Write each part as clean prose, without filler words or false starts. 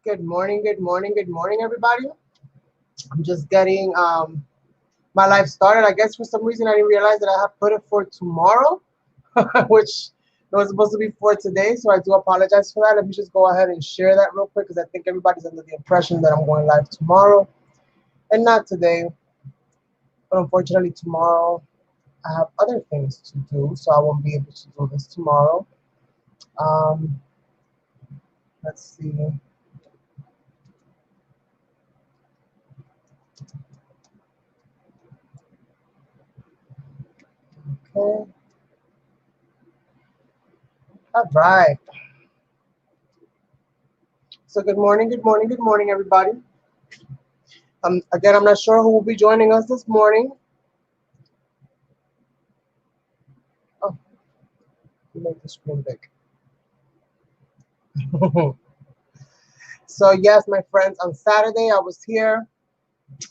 Good morning, good morning, good morning, everybody. I'm just getting my life started. I guess for some reason I didn't realize that I have put it for tomorrow, which it was supposed to be for today. So I do apologize for that. Let me just go ahead and share that real quick because I think everybody's under the impression that I'm going live tomorrow and not today. But unfortunately, tomorrow I have other things to do, so I won't be able to do this tomorrow. Um, let's see. Okay. All right. So good morning, good morning, good morning, everybody. Again, I'm not sure who will be joining us this morning. Oh, you make the screen big. So yes, my friends, on Saturday I was here,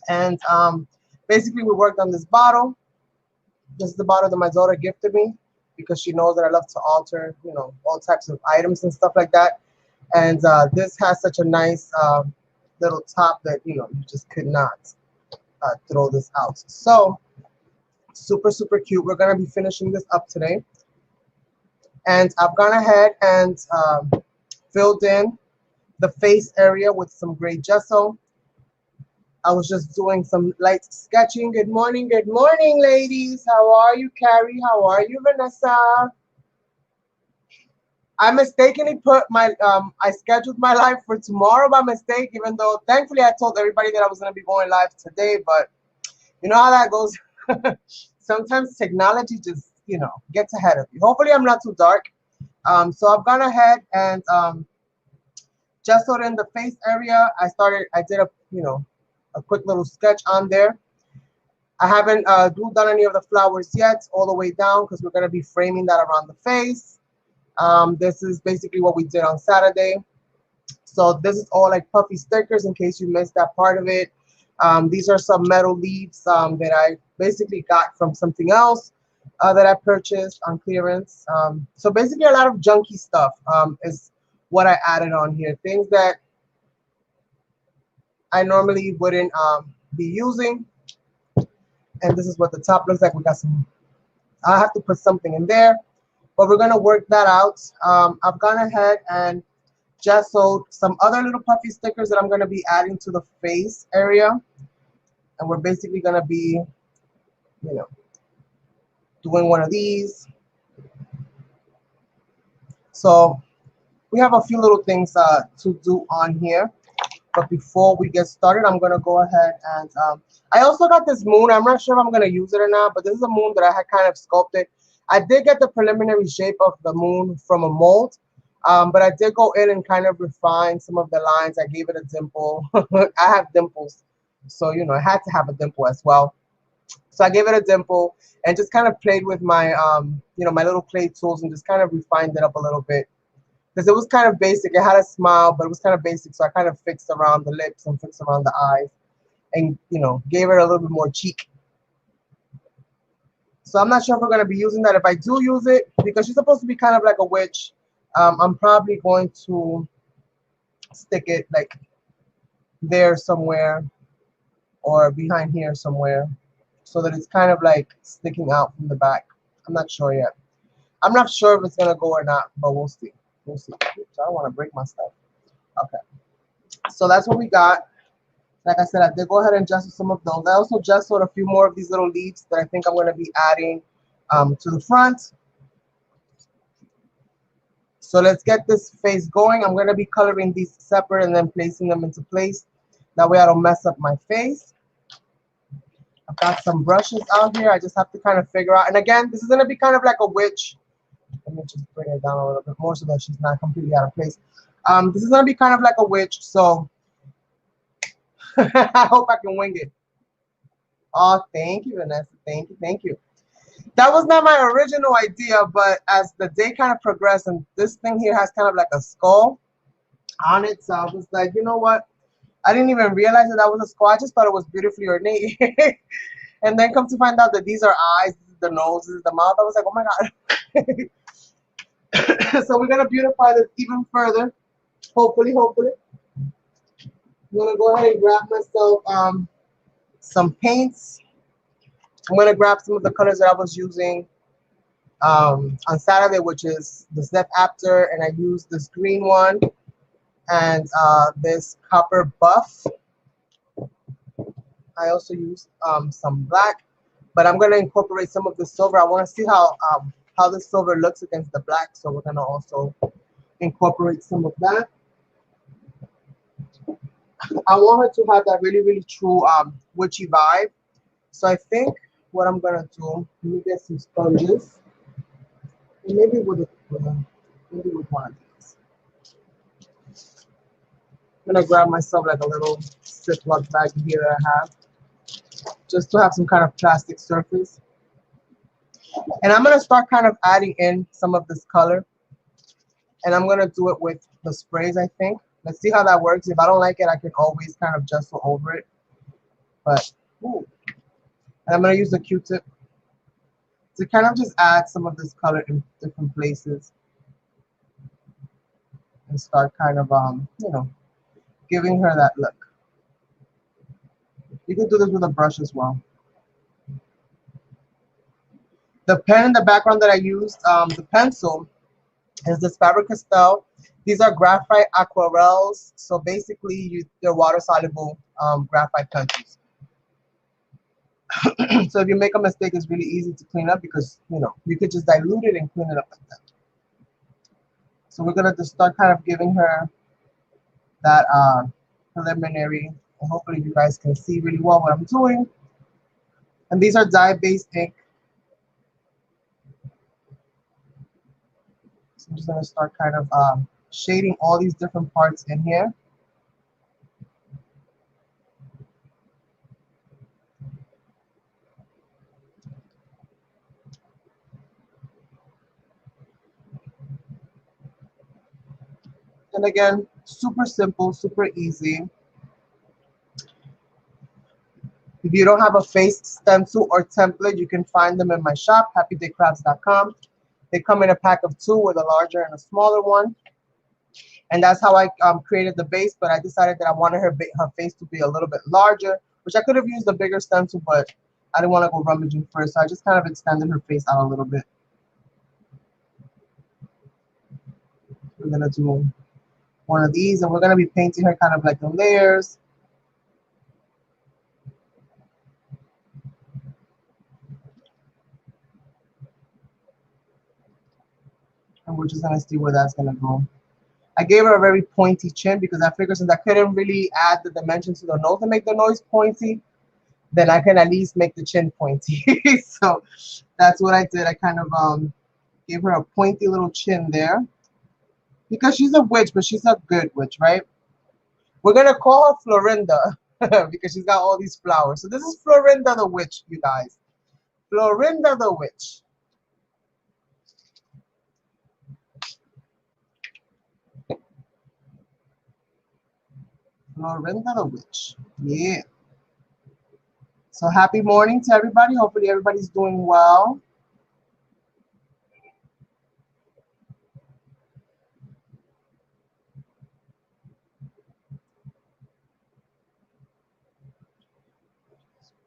and basically we worked on this bottle. This is the bottle that my daughter gifted me because she knows that I love to alter, all types of items and stuff like that. And this has such a nice little top that you just could not throw this out. So super, super cute. We're gonna be finishing this up today. And I've gone ahead and filled in the face area with some gray gesso. I was just doing some light sketching. Good morning, ladies. How are you, Carrie? How are you, Vanessa? I mistakenly put I scheduled my live for tomorrow by mistake, even though thankfully I told everybody that I was going to be going live today, but you know how that goes. Sometimes technology just, gets ahead of you. Hopefully I'm not too dark. So I've gone ahead and just so in the face area, I did a quick little sketch on there. I haven't done any of the flowers yet all the way down because we're going to be framing that around the face. This is basically what we did on Saturday. So this is all like puffy stickers in case you missed that part of it. These are some metal leaves that I basically got from something else that I purchased on clearance. So basically a lot of junky stuff is what I added on here. Things that I normally wouldn't be using. And this is what the top looks like. We got some, I have to put something in there, but we're gonna work that out. I've gone ahead and gessoed some other little puffy stickers that I'm gonna be adding to the face area. And we're basically gonna be, doing one of these. So we have a few little things to do on here. But before we get started, I'm gonna go ahead and I also got this moon. I'm not sure if I'm gonna use it or not, but this is a moon that I had kind of sculpted. I did get the preliminary shape of the moon from a mold, but I did go in and kind of refine some of the lines. I gave it a dimple. I have dimples, so I had to have a dimple as well. So I gave it a dimple and just kind of played with my my little clay tools and just kind of refined it up a little bit. Because it was kind of basic. It had a smile, but it was kind of basic. So I kind of fixed around the lips and fixed around the eyes and, gave it a little bit more cheek. So I'm not sure if we're going to be using that. If I do use it, because she's supposed to be kind of like a witch, I'm probably going to stick it like there somewhere or behind here somewhere so that it's kind of like sticking out from the back. I'm not sure yet. I'm not sure if it's going to go or not, but we'll see. We'll see. Oops, I don't want to break my stuff. Okay. So that's what we got. Like I said, I did go ahead and gesso some of those. I also gessoed a few more of these little leaves that I think I'm going to be adding to the front. So let's get this face going. I'm going to be coloring these separate and then placing them into place. That way I don't mess up my face. I've got some brushes out here. I just have to kind of figure out. And again, this is going to be kind of like a witch. Let me just bring it down a little bit more so that she's not completely out of place. This is going to be kind of like a witch, so I hope I can wing it. Oh, thank you, Vanessa. Thank you, thank you. That was not my original idea, but as the day kind of progressed, and this thing here has kind of like a skull on it, so I was like, you know what? I didn't even realize that was a skull. I just thought it was beautifully ornate. And then come to find out that these are eyes, this is the nose, this is the mouth. I was like, oh my God. So we're gonna beautify this even further, hopefully. I'm gonna go ahead and grab myself some paints. I'm gonna grab some of the colors that I was using on Saturday, which is the Step After, and I used this green one and this copper buff. I also used some black, but I'm gonna incorporate some of the silver. I want to see how the silver looks against the black, so we're gonna also incorporate some of that. I want her to have that really, really true witchy vibe. So I think what I'm gonna do, let me get some sponges, and maybe maybe with one of these. I'm gonna grab myself like a little Ziploc bag here that I have, just to have some kind of plastic surface. And I'm gonna start kind of adding in some of this color, and I'm gonna do it with the sprays, I think. Let's see how that works. If I don't like it, I can always kind of gesso over it. But, ooh. And I'm gonna use the Q-tip to kind of just add some of this color in different places and start kind of, you know, giving her that look. You can do this with a brush as well. The pen in the background that I used, the pencil, is this Faber-Castell. These are graphite aquarels. So basically, they're water-soluble graphite pencils. So if you make a mistake, it's really easy to clean up because, you know, you could just dilute it and clean it up like that. So we're going to just start kind of giving her that preliminary, and hopefully you guys can see really well what I'm doing. And these are dye-based ink. So I'm just going to start kind of shading all these different parts in here. And again, super simple, super easy. If you don't have a face stencil or template, you can find them in my shop, happydaycrafts.com. They come in a pack of 2 with a larger and a smaller one. And that's how I created the base, but I decided that I wanted her face to be a little bit larger, which I could have used a bigger stencil, but I didn't want to go rummaging first, so I just kind of extended her face out a little bit. We're going to do one of these, and we're going to be painting her kind of like in layers. And we're just going to see where that's going to go. I gave her a very pointy chin because I figured since I couldn't really add the dimensions to the nose to make the nose pointy, then I can at least make the chin pointy. So that's what I did. I kind of gave her a pointy little chin there. Because she's a witch, but she's a good witch, right? We're going to call her Florinda because she's got all these flowers. So this is Florinda the witch, you guys. Florinda the witch. Florinda the witch. Yeah. So happy morning to everybody. Hopefully everybody's doing well.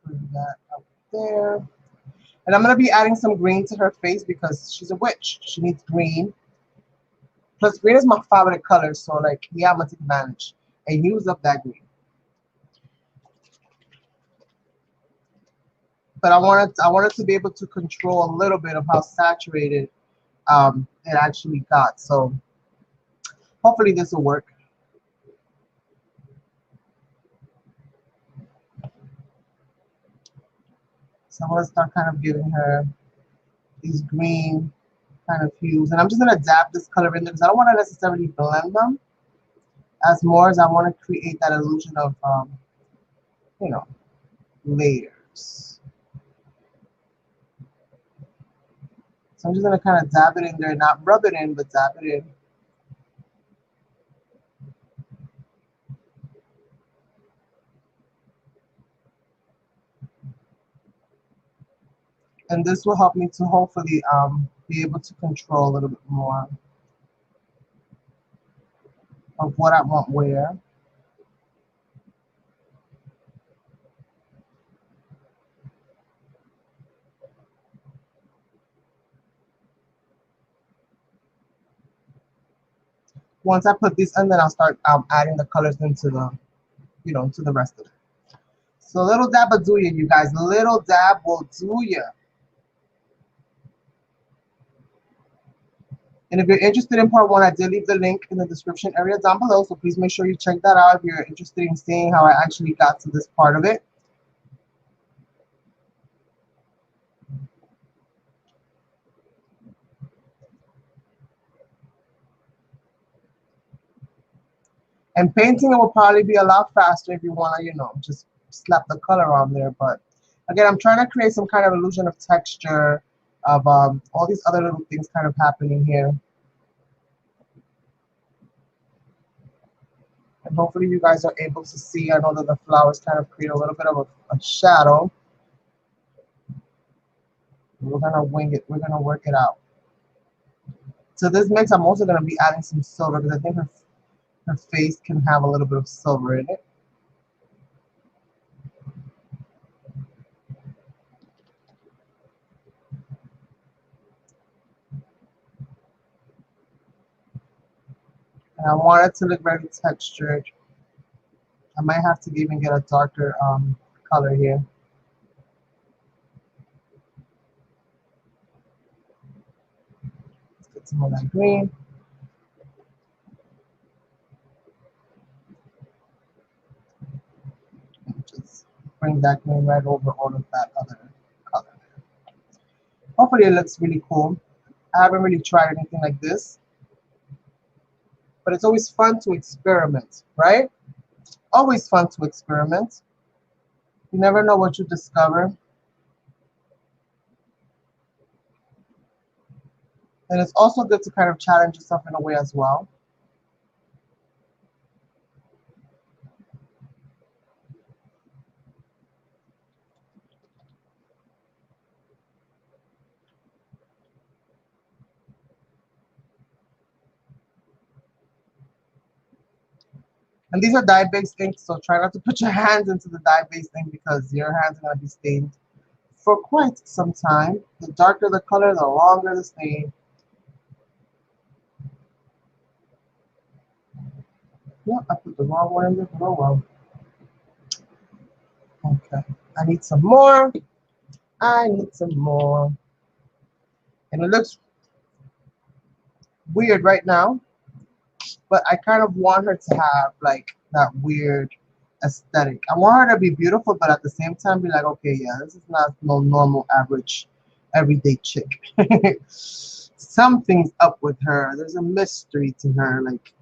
Bring that up there. And I'm going to be adding some green to her face because she's a witch. She needs green. Plus, green is my favorite color. So, like, yeah, I'm going to take advantage and use up that green. But I wanted to be able to control a little bit of how saturated it actually got. So, hopefully this will work. So I'm going to start kind of giving her these green kind of hues. And I'm just going to dab this color in there because I don't want to necessarily blend them as more as I want to create that illusion of, you know, layers. So I'm just going to kind of dab it in there, not rub it in, but dab it in. And this will help me to hopefully be able to control a little bit more of what I want where. Once I put this in, then I'll start adding the colors into the, you know, to the rest of it. So little dab will do you, you guys. Little dab will do you. And if you're interested in part one, I did leave the link in the description area down below. So please make sure you check that out if you're interested in seeing how I actually got to this part of it. And painting it will probably be a lot faster if you want to, you know, just slap the color on there. But again, I'm trying to create some kind of illusion of texture, of all these other little things kind of happening here. And hopefully you guys are able to see. I know that the flowers kind of create a little bit of a shadow. We're going to wing it. We're going to work it out. So this mix, I'm also going to be adding some silver because I think her face can have a little bit of silver in it. And I want it to look very textured. I might have to even get a darker color here. Let's get some of that green. And just bring that green right over all of that other color. Hopefully it looks really cool. I haven't really tried anything like this, but it's always fun to experiment, right? Always fun to experiment. You never know what you discover. And it's also good to kind of challenge yourself in a way as well. And these are dye-based inks, so try not to put your hands into the dye-based ink because your hands are going to be stained for quite some time. The darker the color, the longer the stain. Yeah, I put the wrong one in there, but oh well. Okay, I need some more. I need some more. And it looks weird right now, but I kind of want her to have like that weird aesthetic. I want her to be beautiful, but at the same time be like, okay, yeah, this is not no normal, average, everyday chick. Something's up with her. There's a mystery to her. Like,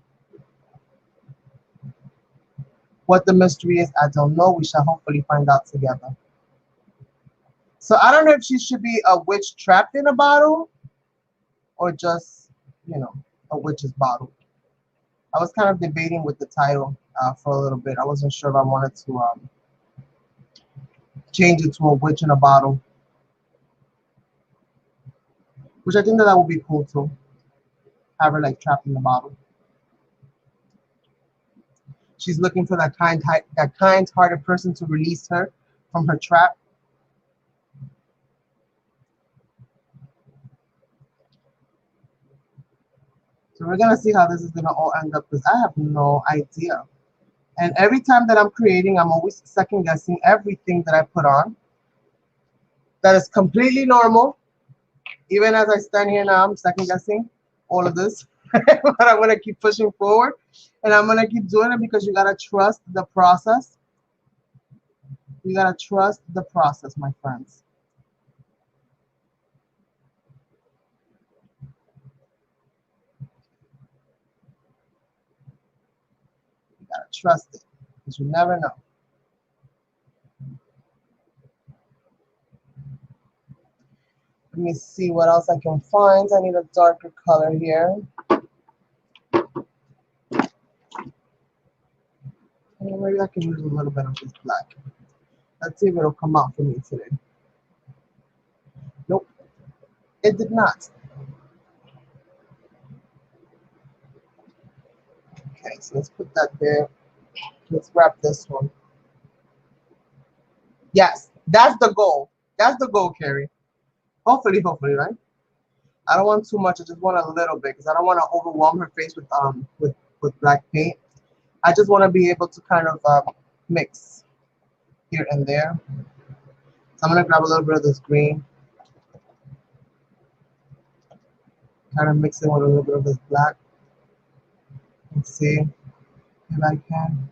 what the mystery is, I don't know. We shall hopefully find out together. So I don't know if she should be a witch trapped in a bottle or just, you know, a witch's bottle. I was kind of debating with the title for a little bit. I wasn't sure if I wanted to change it to a witch in a bottle, which I think that would be cool too. Have her like trapped in the bottle. She's looking for that kind-hearted person to release her from her trap. So we're gonna see how this is gonna all end up because I have no idea. And every time that I'm creating, I'm always second guessing everything that I put on. That is completely normal. Even as I stand here now, I'm second guessing all of this. But I'm gonna keep pushing forward and I'm gonna keep doing it because you gotta trust the process. You gotta trust the process, my friends. You gotta trust it because you never know. Let me see what else I can find. I need a darker color here. Maybe I can use a little bit of this black. Let's see if it'll come out for me today. Nope, it did not. Okay, so let's put that there. Let's wrap this one. Yes, that's the goal. That's the goal, Carrie. Hopefully, right? I don't want too much. I just want a little bit because I don't want to overwhelm her face with black paint. I just want to be able to kind of mix here and there. So I'm gonna grab a little bit of this green, kind of mix it with a little bit of this black, and see if I can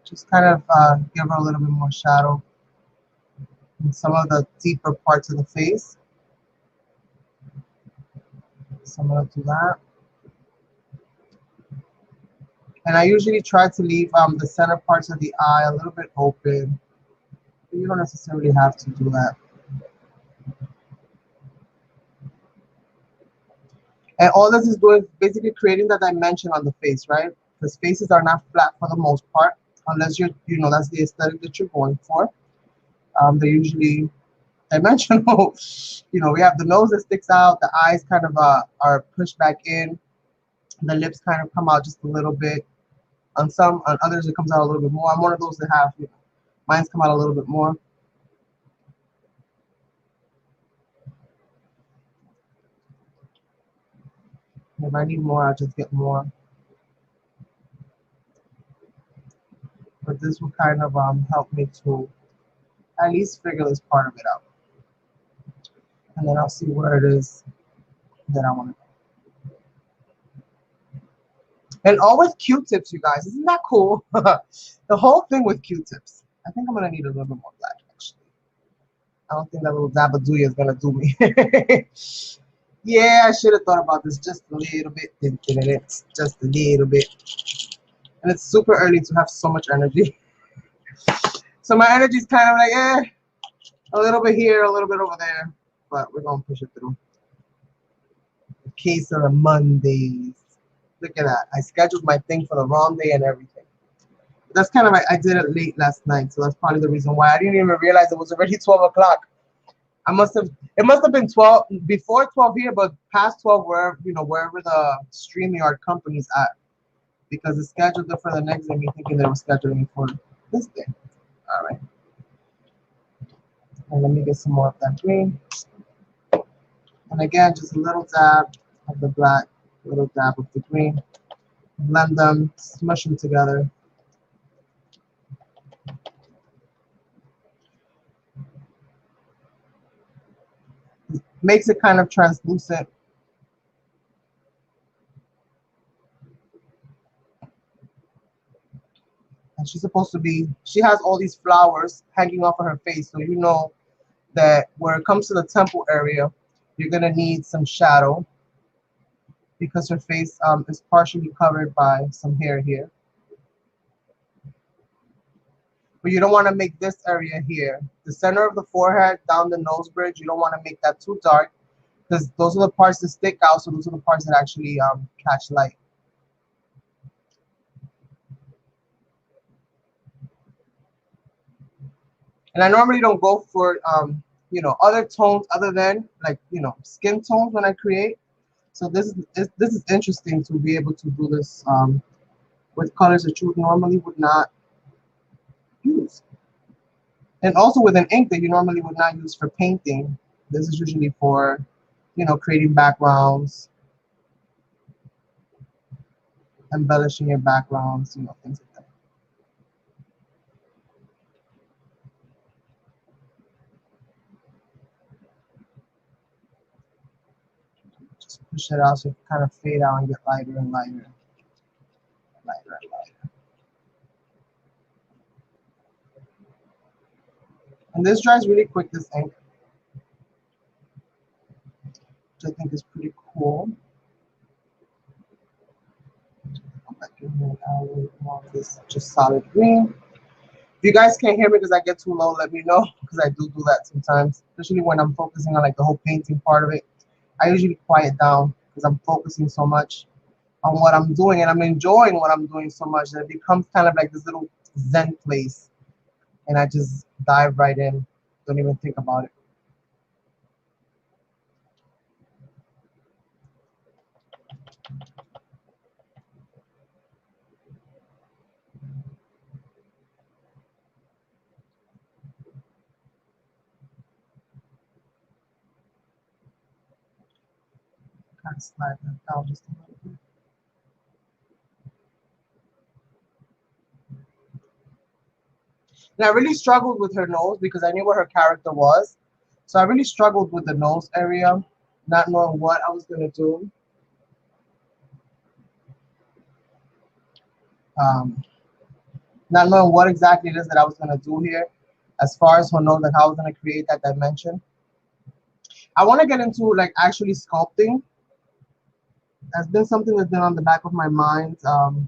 just kind of give her a little bit more shadow in some of the deeper parts of the face. So I'm gonna do that. And I usually try to leave the center parts of the eye a little bit open. You don't necessarily have to do that. And all this is doing is basically creating the dimension on the face, right? Because faces are not flat for the most part, unless you know, that's the aesthetic that you're going for. They're usually dimensional. You know, we have the nose that sticks out, the eyes kind of are pushed back in, the lips kind of come out just a little bit. On others, it comes out a little bit more. I'm one of those that have, you know, mine's come out a little bit more. If I need more, I'll just get more. But this will kind of help me to at least figure this part of it out. And then I'll see where it is that I want to go. And all with Q-tips, you guys. Isn't that cool? The whole thing with Q-tips. I think I'm going to need a little bit more black, actually. I don't think that little Dabadooya is going to do me. Yeah, I should have thought about this just a little bit. Just a little bit. And it's super early to have so much energy. So my energy is kind of like, a little bit here, a little bit over there. But we're going to push it through. The case of the Mondays. Look at that. I scheduled my thing for the wrong day and everything. That's kind of like, I did it late last night, so that's probably the reason why I didn't even realize it was already 12 o'clock. It must have been 12 before 12 here, but past 12 wherever, you know, wherever the StreamYard company's at, because it's scheduled for the next day. Me thinking they were scheduling it for this day. All right, and let me get some more of that green, and again, just a little dab of the black, a little dab of the green, blend them, smush them together. Makes it kind of translucent. And she's supposed to be, she has all these flowers hanging off of her face, so you know that where it comes to the temple area, you're gonna need some shadow because her face is partially covered by some hair here. But you don't want to make this area here, the center of the forehead, down the nose bridge, you don't want to make that too dark because those are the parts that stick out, so those are the parts that actually catch light. And I normally don't go for you know, other tones other than like, you know, skin tones when I create. So this is interesting to be able to do this with colors that you normally would not use. And also with an ink that you normally would not use for painting. This is usually for, you know, creating backgrounds, embellishing your backgrounds, you know, things like that. Just push it out so it kind of fade out and get lighter and lighter, lighter and lighter. And this dries really quick, this ink, which I think is pretty cool. Go back in here and add a little bit more of this just solid green. If you guys can't hear me because I get too low, let me know, because I do that sometimes, especially when I'm focusing on like the whole painting part of it. I usually quiet down because I'm focusing so much on what I'm doing and I'm enjoying what I'm doing so much that it becomes kind of like this little zen place, and I just dive right in, don't even think about it. kind of slide that down just a little bit. And I really struggled with her nose because I knew what her character was. So I really struggled with the nose area, not knowing what I was going to do. Not knowing what exactly it is that I was going to do here as far as her nose, like how I was going to create that dimension. I want to get into like actually sculpting. That's been something that's been on the back of my mind and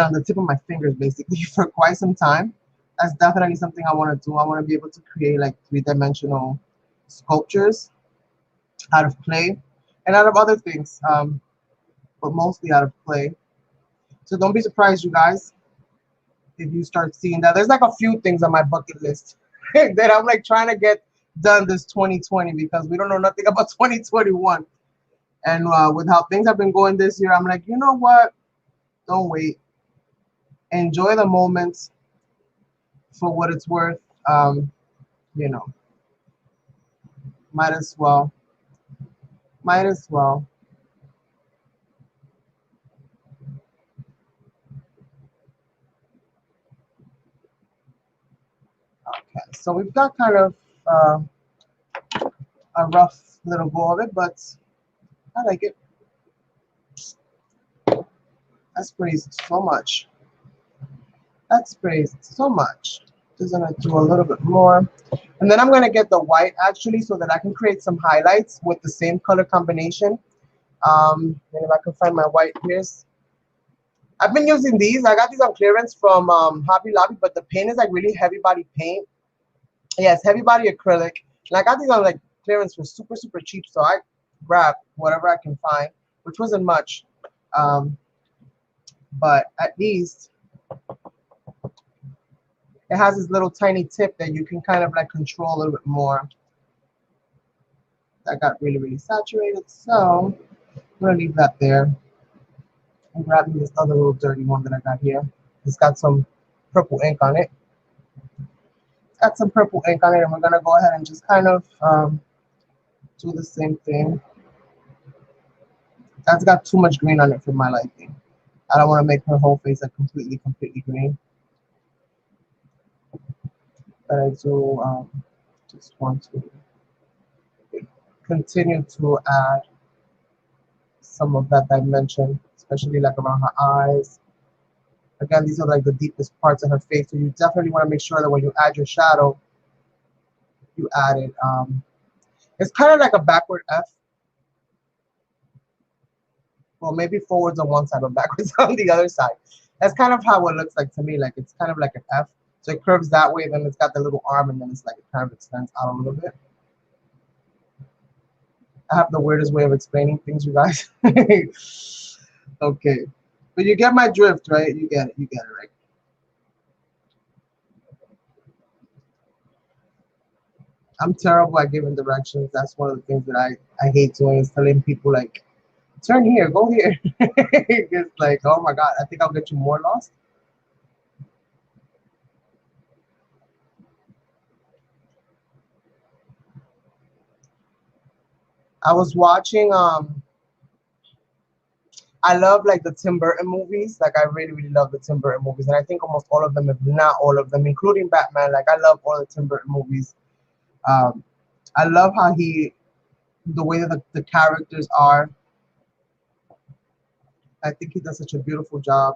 on the tip of my fingers basically for quite some time. That's definitely something I want to do. I want to be able to create like three-dimensional sculptures out of clay and out of other things, but mostly out of clay. So don't be surprised, you guys, if you start seeing that. There's like a few things on my bucket list that I'm like trying to get done this 2020 because we don't know nothing about 2021. And with how things have been going this year, I'm like, you know what? Don't wait. Enjoy the moments for what it's worth. You know, might as well. Might as well. Okay, so we've got kind of a rough little go of it, but I like it. That's praised so much. That's praised so much. Just gonna do a little bit more. And then I'm gonna get the white actually so that I can create some highlights with the same color combination. And if I can find my white here. I've been using these. I got these on clearance from Hobby Lobby, but the paint is like really heavy body paint. Yes, heavy body acrylic. And I got these on like clearance for super, super cheap. So I grabbed whatever I can find, which wasn't much. But at least it has this little tiny tip that you can kind of like control a little bit more. That got really, really saturated. So I'm gonna leave that there. I'm grabbing this other little dirty one that I got here. It's got some purple ink on it. It's got some purple ink on it, and we're gonna go ahead and just kind of do the same thing. That's got too much green on it for my liking. I don't want to make her whole face like completely green. But I do just want to continue to add some of that dimension, especially like around her eyes. Again, these are like the deepest parts of her face, so you definitely want to make sure that when you add your shadow, you add it. It's kind of like a backward F. Well, maybe forwards on one side, but backwards on the other side. That's kind of how it looks like to me. Like it's kind of like an F. So it curves that way, then it's got the little arm, and then it's like it kind of extends out a little bit. I have the weirdest way of explaining things, you guys. Okay. But you get my drift, right? You get it. You get it, right? I'm terrible at giving directions. That's one of the things that I hate doing is telling people like, turn here, go here. It's like, oh my God, I think I'll get you more lost. I was watching I love like the Tim Burton movies. Like I really, really love the Tim Burton movies. And I think almost all of them, if not all of them, including Batman. Like I love all the Tim Burton movies. I love how the way that the characters are. I think he does such a beautiful job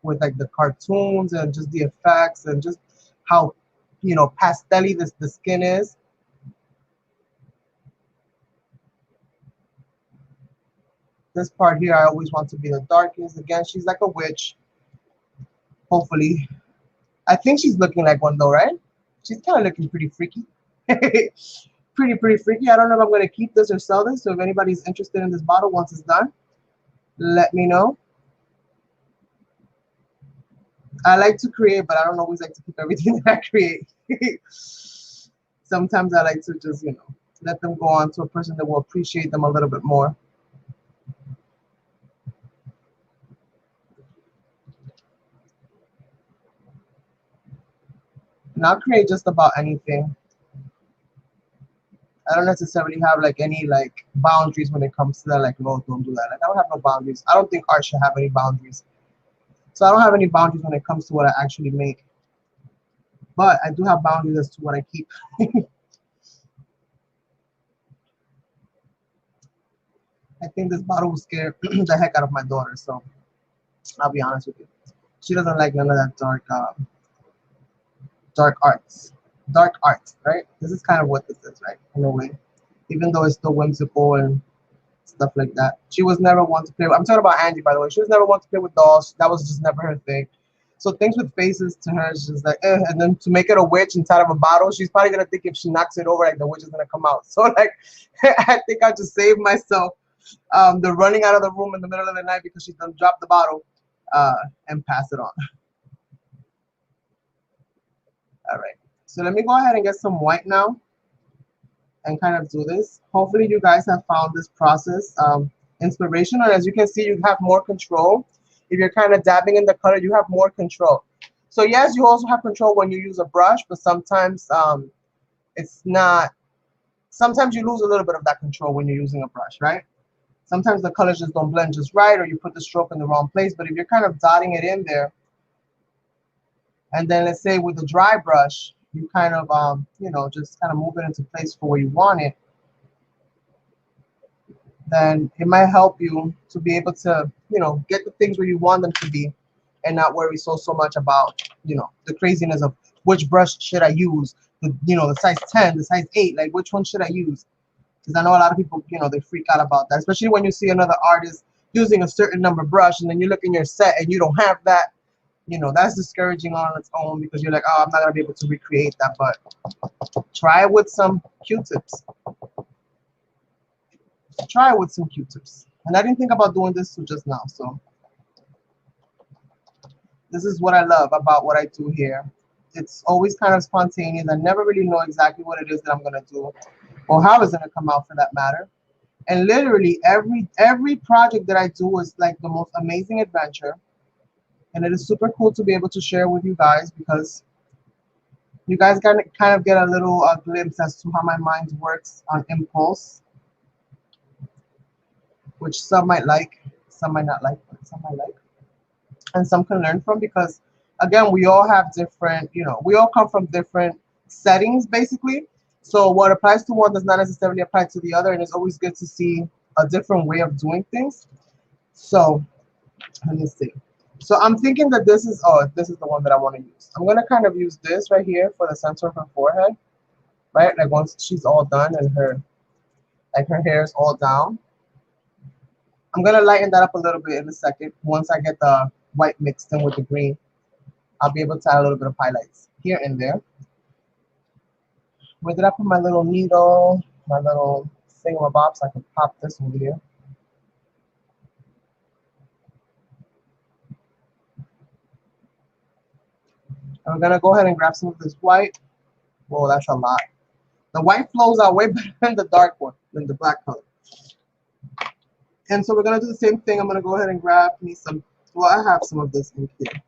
with like the cartoons and just the effects and just how, you know, pastel-y the skin is. This part here, I always want to be the darkest. Again, she's like a witch. Hopefully. I think she's looking like one though, right? She's kind of looking pretty freaky. pretty freaky. I don't know if I'm going to keep this or sell this. So if anybody's interested in this bottle once it's done, let me know. I like to create, but I don't always like to keep everything that I create. Sometimes I like to just, you know, let them go on to a person that will appreciate them a little bit more. And I'll create just about anything. I don't necessarily have like any like boundaries when it comes to that. Like, no, don't do that. Like, I don't have no boundaries. I don't think art should have any boundaries. So I don't have any boundaries when it comes to what I actually make. But I do have boundaries as to what I keep. I think this bottle will scare the heck out of my daughter. So I'll be honest with you. She doesn't like none of that dark arts. Dark art, right? This is kind of what this is, right? In a way. Even though it's still whimsical and stuff like that. She was never one to play with. I'm talking about Angie, by the way. She was never one to play with dolls. That was just never her thing. So things with faces to her is just like, eh. And then to make it a witch inside of a bottle, she's probably gonna think if she knocks it over, like the witch is gonna come out. So like, I think I just saved myself the running out of the room in the middle of the night because she done dropped the bottle and pass it on. All right. So let me go ahead and get some white now and kind of do this. Hopefully you guys have found this process inspirational. As you can see, you have more control. If you're kind of dabbing in the color, you have more control. So yes, you also have control when you use a brush, but sometimes it's not. Sometimes you lose a little bit of that control when you're using a brush, right? Sometimes the colors just don't blend just right, or you put the stroke in the wrong place. But if you're kind of dotting it in there, and then let's say with a dry brush, you kind of, you know, just kind of move it into place for where you want it, then it might help you to be able to, you know, get the things where you want them to be and not worry so much about, you know, the craziness of which brush should I use, the, you know, the size 10, the size 8, like which one should I use? Because I know a lot of people, you know, they freak out about that, especially when you see another artist using a certain number brush and then you look in your set and you don't have that. You know, that's discouraging on its own because you're like, oh, I'm not gonna be able to recreate that. But try it with some Q-tips. Try it with some Q-tips. And I didn't think about doing this till just now. So this is what I love about what I do here. It's always kind of spontaneous. I never really know exactly what it is that I'm gonna do or how it's gonna come out for that matter. And literally every project that I do is like the most amazing adventure. And it is super cool to be able to share with you guys because you guys kind of get a little glimpse as to how my mind works on impulse, which some might like, some might not like, but some might like. And some can learn from because, again, we all have different, you know, we all come from different settings, basically. So what applies to one does not necessarily apply to the other, and it's always good to see a different way of doing things. So let me see. So I'm thinking that this is, oh, this is the one that I want to use. I'm going to kind of use this right here for the center of her forehead, right? Like once she's all done and her, like her hair is all down. I'm going to lighten that up a little bit in a second. Once I get the white mixed in with the green, I'll be able to add a little bit of highlights here and there. Where did I put my little needle, my little thingamabob so I can pop this over here? I'm gonna go ahead and grab some of this white. Whoa, that's a lot. The white flows out way better than the dark one, than the black color. And so we're gonna do the same thing. I'm gonna go ahead and grab me some, well, I have some of this ink here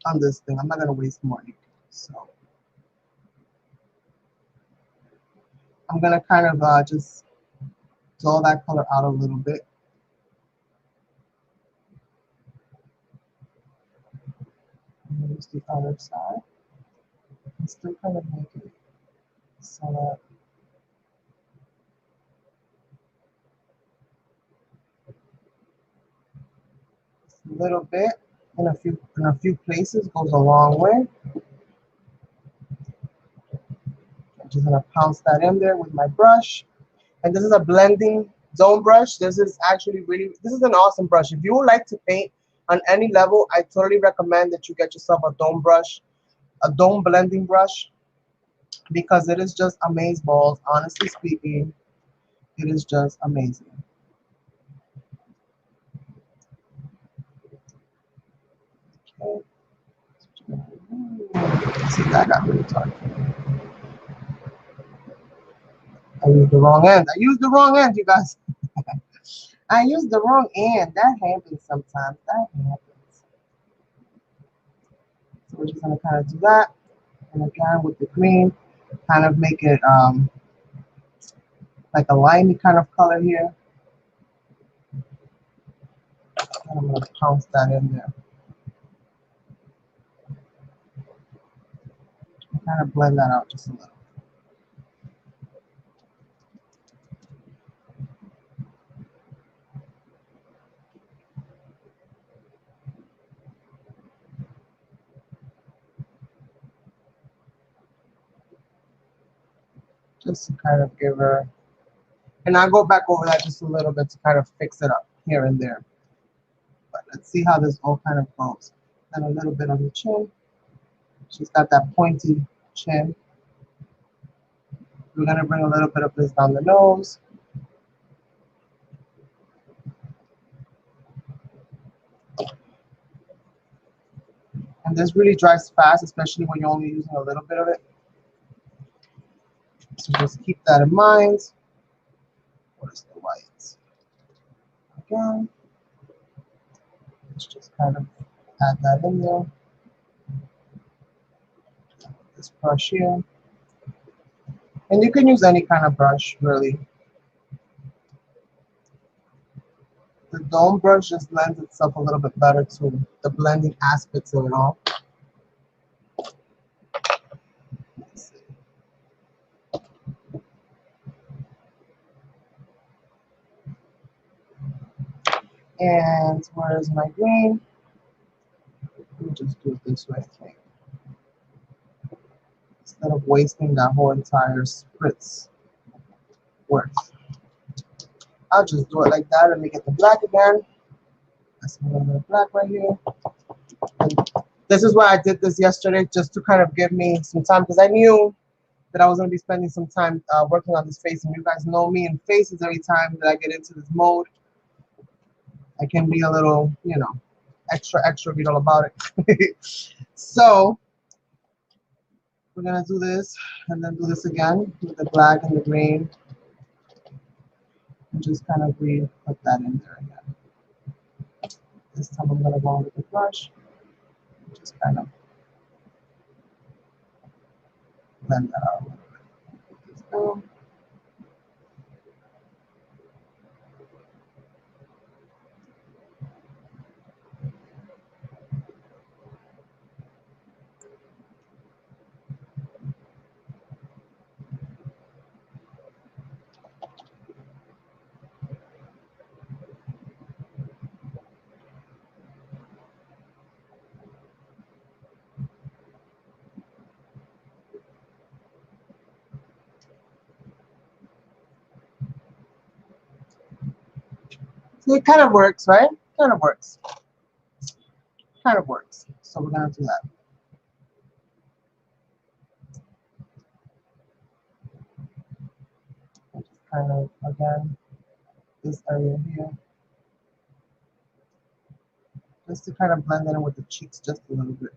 on this thing. I'm not gonna waste more ink. So I'm gonna kind of just dull that color out a little bit. And use the other side. And still kind of make it so that a little bit in a few places goes a long way. I'm just gonna pounce that in there with my brush. And this is a blending dome brush. This is actually really, this is an awesome brush. If you would like to paint on any level, I totally recommend that you get yourself a dome brush, a dome blending brush, because it is just amazeballs. Honestly speaking, it is just amazing. Okay. See, that got really dark. I used the wrong end. I used the wrong end, you guys. I used the wrong end. That happens sometimes. That happens. So we're just gonna kind of do that. And again with the green, kind of make it like a limey kind of color here. And I'm going to pounce that in there. Kind of blend that out just a little. Just to kind of give her, and I'll go back over that just a little bit to kind of fix it up here and there. But let's see how this all kind of goes. And a little bit on the chin. She's got that pointy chin. We're gonna bring a little bit of this down the nose. And this really dries fast, especially when you're only using a little bit of it. So just keep that in mind. Where's the white? Again. Let's just kind of add that in there. This brush here. And you can use any kind of brush, really. The dome brush just lends itself a little bit better to the blending aspects of it all. Let's see. And where's my green? Let me just do it this way, I think. Instead of wasting that whole entire spritz worth. I'll just do it like that. Let me get the black again. That's a little bit of black right here. And this is why I did this yesterday, just to kind of give me some time, because I knew that I was going to be spending some time working on this face. And you guys know me in faces. Every time that I get into this mode, I can be a little, you know, extra, read all about it. So we're going to do this and then do this again with the black and the green. And just kind of put that in there again. This time I'm going to go with the brush. Just kind of blend that out a little bit. Just go. So it kind of works, right? Kind of works. Kind of works. So we're going to do that. And just kind of, again, this area here. Just to kind of blend it in with the cheeks just a little bit.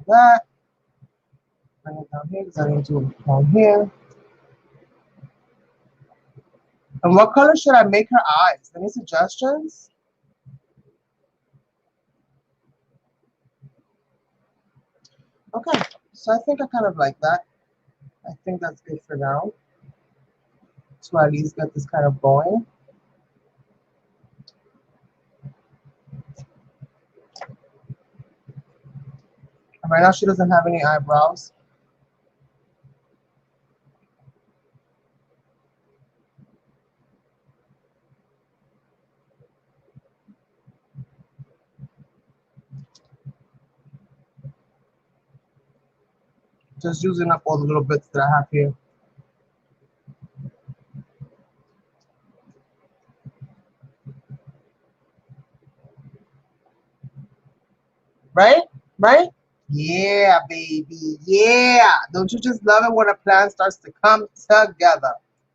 That. Bring it down here because I need to do it down here. And what color should I make her eyes? Any suggestions? Okay, so I think I kind of like that. I think that's good for now. To at least get this kind of going. And right now she doesn't have any eyebrows. Just using up all the little bits that I have here. Right? Right? Yeah, baby. Yeah. Don't you just love it when a plan starts to come together?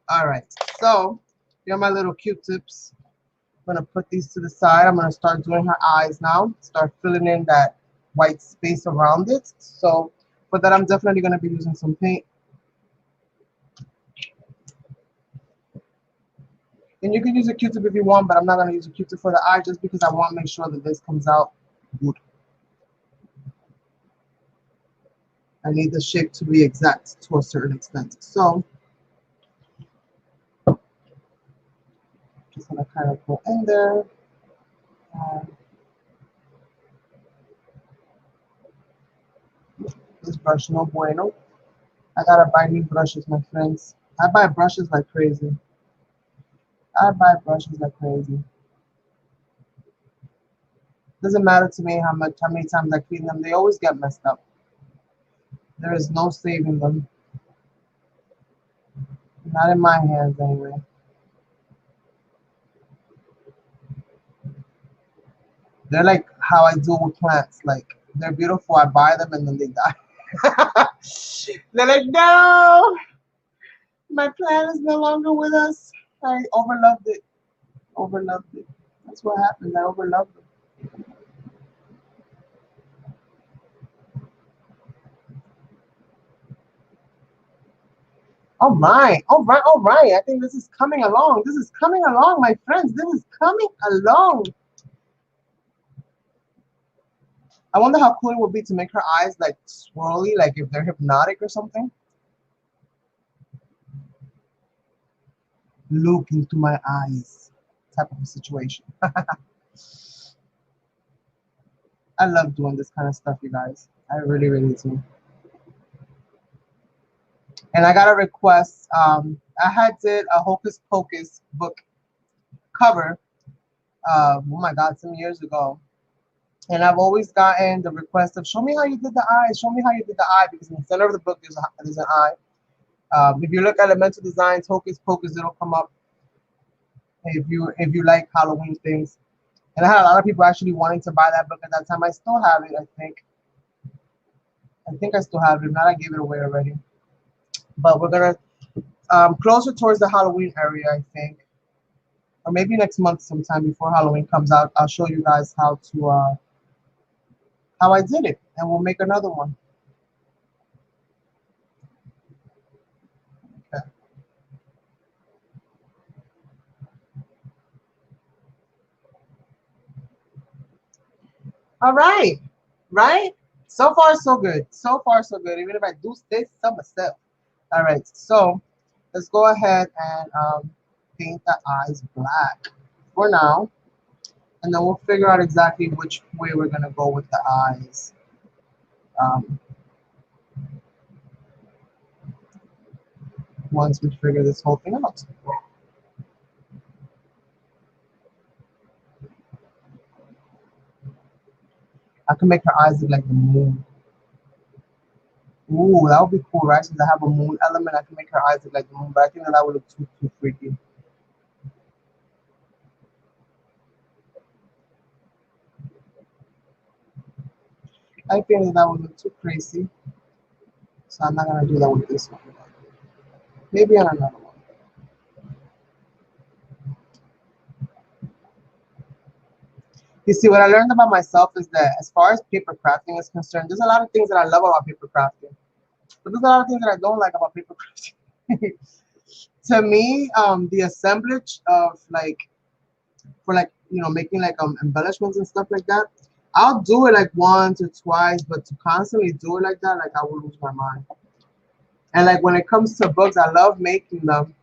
All right. So, here are my little Q-tips. I'm going to put these to the side. I'm going to start doing her eyes now. Start filling in that white space around it. So, for that, I'm definitely going to be using some paint. And you can use a Q-tip if you want, but I'm not going to use a Q-tip for the eye just because I want to make sure that this comes out good. I need the shape to be exact to a certain extent. So, just going to kind of go in there. This brush, no bueno. I got to buy new brushes, my friends. I buy brushes like crazy. I buy brushes like crazy. Doesn't matter to me how many times I clean them. They always get messed up. There is no saving them. Not in my hands, anyway. They're like how I do with plants. Like, they're beautiful. I buy them and then they die. They're like, no, my plant is no longer with us. I overloved it. Overloved it. That's what happens. I overloved it. All right, all right, all right. I think this is coming along. This is coming along, my friends. This is coming along. I wonder how cool it would be to make her eyes like swirly, like if they're hypnotic or something. Look into my eyes type of a situation. I love doing this kind of stuff, you guys. I really, really do. And I got a request. I had did a Hocus Pocus book cover. Oh my God, some years ago. And I've always gotten the request of show me how you did the eyes. Show me how you did the eye, because in the center of the book there's an eye. If you look at Elemental Designs, Hocus Pocus, it'll come up. If you like Halloween things. And I had a lot of people actually wanting to buy that book at that time. I still have it, I think. I think I still have it. If not, I gave it away already. But we're gonna closer towards the Halloween area, I think, or maybe next month sometime before Halloween comes out. I'll show you guys how I did it, and we'll make another one. Okay. All right, right? So far, so good. So far, so good. Even if I do say so myself. All right, so let's go ahead and paint the eyes black for now, and then we'll figure out exactly which way we're gonna go with the eyes. Once we figure this whole thing out. I can make her eyes look like the moon. Ooh, that would be cool, right? Since I have a moon element, I can make her eyes look like the moon, but I think that would look too freaky. I think that would look too crazy, so I'm not gonna do that with this one. Maybe on another one. You see, what I learned about myself is that as far as paper crafting is concerned, there's a lot of things that I love about paper crafting, but there's a lot of things that I don't like about paper crafting. To me, the assemblage of making like embellishments and stuff like that, I'll do it like once or twice, but to constantly do it like that, like I will lose my mind. And like when it comes to books, I love making them,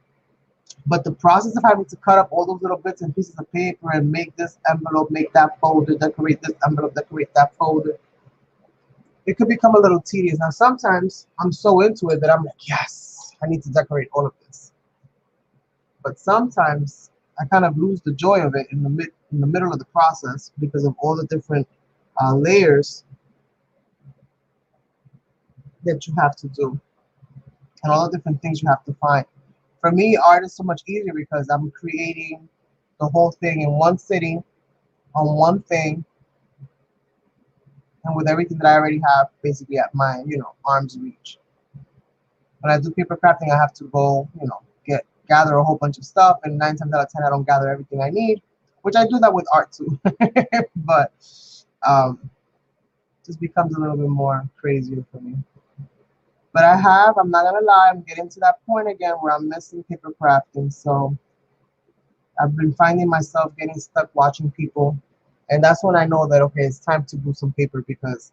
but the process of having to cut up all those little bits and pieces of paper and make this envelope, make that folder, decorate this envelope, decorate that folder, it could become a little tedious. Now sometimes I'm so into it that I'm like, yes, I need to decorate all of this. But sometimes I kind of lose the joy of it in the middle of the process because of all the different layers that you have to do and all the different things you have to find. For me, art is so much easier because I'm creating the whole thing in one sitting on one thing, and with everything that I already have basically at my arm's reach. When I do paper crafting, I have to go gather a whole bunch of stuff, and 9 times out of 10 I don't gather everything I need, which I do that with art too. But just becomes a little bit more crazier for me. But I'm not gonna lie, I'm getting to that point again where I'm missing paper crafting. So I've been finding myself getting stuck watching people, and that's when I know that okay, it's time to do some paper because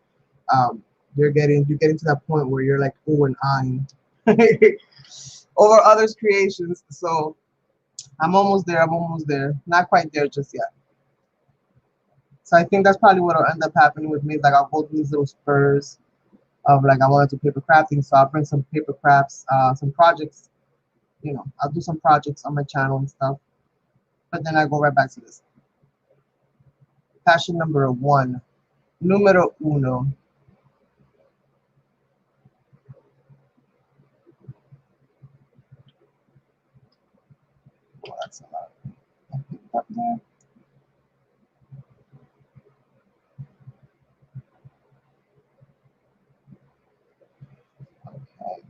you're getting to that point where you're like oh and eyeing over others' creations. So I'm almost there. I'm almost there. Not quite there just yet. So I think that's probably what will end up happening with me. Like I'll go through these little spurs of like I want to do paper crafting, so I'll bring some paper crafts, some projects. You know, I'll do some projects on my channel and stuff. But then I go right back to this. Passion number one, numero uno. Oh, that's a lot. Up there. Okay.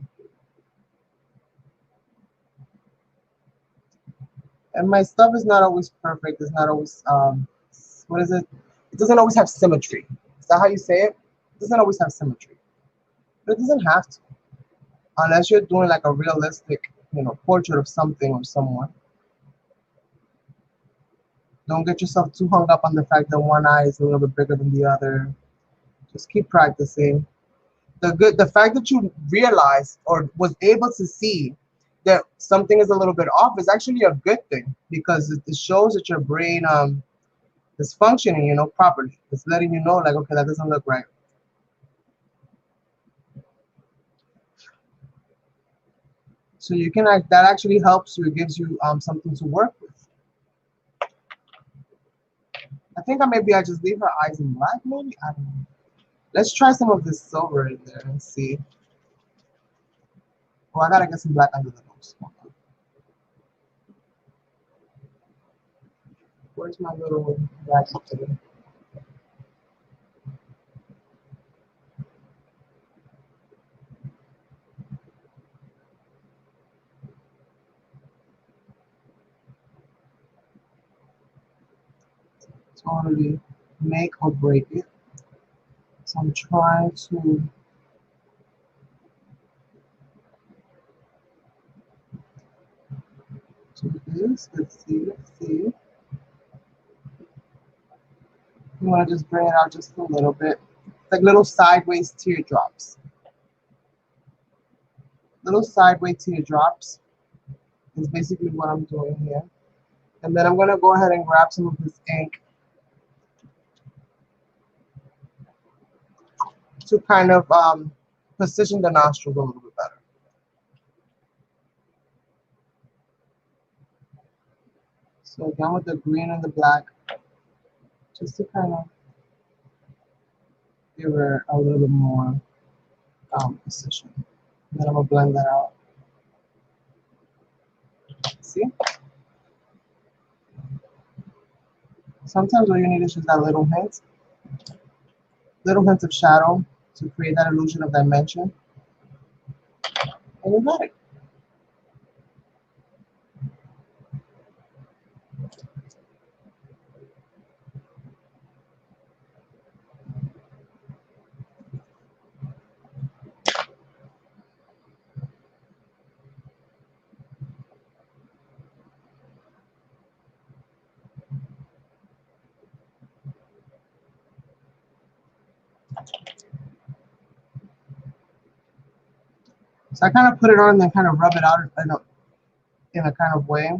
And my stuff is not always perfect. It's not always what is it? It doesn't always have symmetry. Is that how you say it? It doesn't always have symmetry. But it doesn't have to. Unless you're doing like a realistic, portrait of something or someone. Don't get yourself too hung up on the fact that one eye is a little bit bigger than the other. Just keep practicing. The fact that you realized or was able to see that something is a little bit off is actually a good thing because it shows that your brain is functioning, properly. It's letting you know like, okay, that doesn't look right. So you can that actually helps you. It gives you something to work with. I think maybe I just leave her eyes in black, maybe. I don't know. Let's try some of this silver in there and see. Oh, I gotta get some black under the nose. Where's my little black today? Totally make or break it. So I'm trying to do this. Let's see, let's see. You want to just bring it out just a little bit. It's like little sideways teardrops. Little sideways teardrops is basically what I'm doing here. And then I'm going to go ahead and grab some of this ink to kind of position the nostrils a little bit better. So again with the green and the black, just to kind of give her a little bit more position. And then I'm going to blend that out. See? Sometimes all you need is just that little hints of shadow to create that illusion of dimension. And you got it. So I kind of put it on and then kind of rub it out in a kind of way.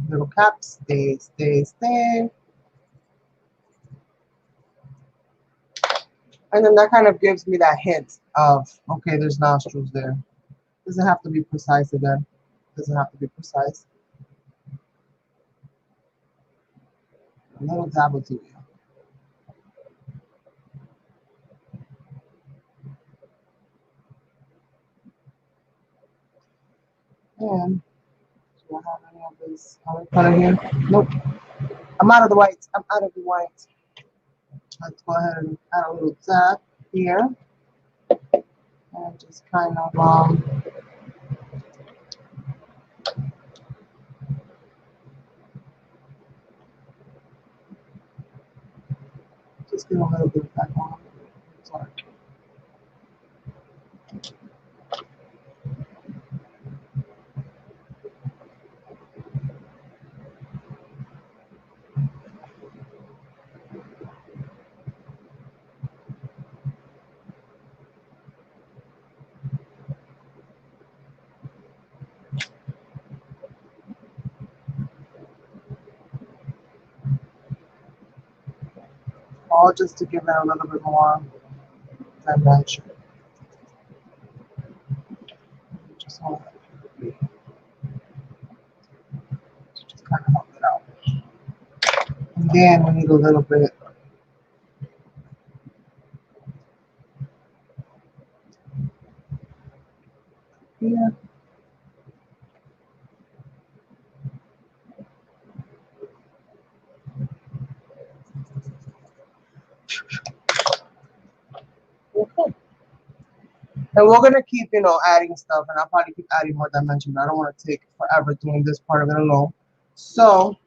Little cap, stay, stay, stay. And then that kind of gives me that hint of, okay, there's nostrils there. Doesn't have to be precise again. Doesn't have to be precise. A little dab or two. And do I have any of this other color here? Nope. I'm out of the white. I'm out of the white. Let's go ahead and add a little dab here. And just kind of just give a little bit of background. Sorry. know, just to give it a little bit more dimension. Just hold it. Just kind of help it out. And then we need a little bit. Yeah. Okay. And we're gonna keep, you know, adding stuff, and I'll probably keep adding more dimension. But I don't want to take forever doing this part of it alone. So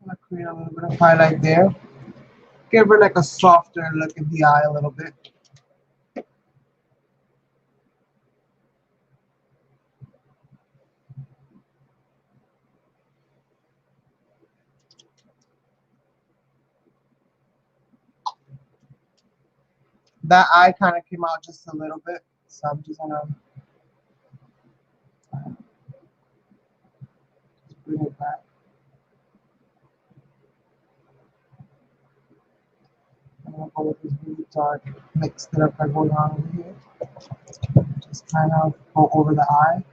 I'm gonna create a little bit of highlight there. Give her like a softer look in the eye a little bit. That eye kind of came out just a little bit, so I'm just gonna bring it back. I'm gonna go with this really dark mix that I've got going on over here. Just kind of go over the eye.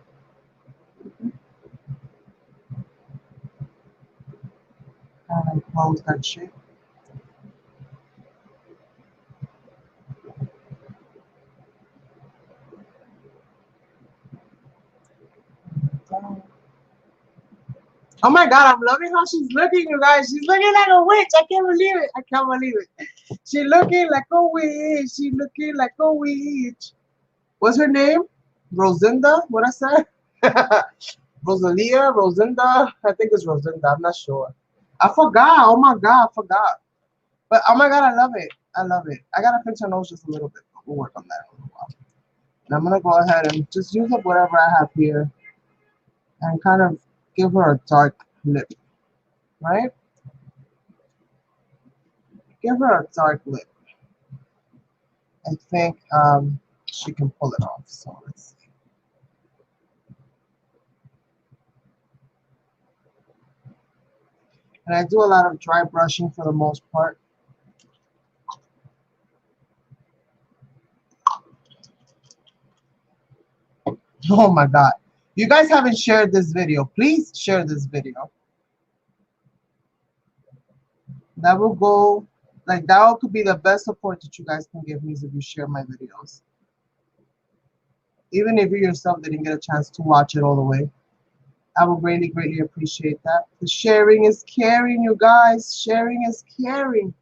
Kind of close that shape. Oh my god, I'm loving how she's looking, you guys. She's looking like a witch. I can't believe it. I can't believe it. She's looking like a witch. She's looking like a witch. What's her name? Rosinda? What I said? Rosalia? Rosinda? I think it's Rosinda. I'm not sure. I forgot. Oh my god, I forgot. But oh my god, I love it. I love it. I gotta fix her nose just a little bit. We'll work on that in a while. And I'm gonna go ahead and just use up whatever I have here and kind of give her a dark lip, right? Give her a dark lip. I think she can pull it off. So let's see. And I do a lot of dry brushing for the most part. Oh my god. You guys haven't shared this video. Please share this video. That will go, like that could be the best support that you guys can give me is if you share my videos. Even if you yourself didn't get a chance to watch it all the way. I would greatly, greatly appreciate that. The sharing is caring, you guys. Sharing is caring.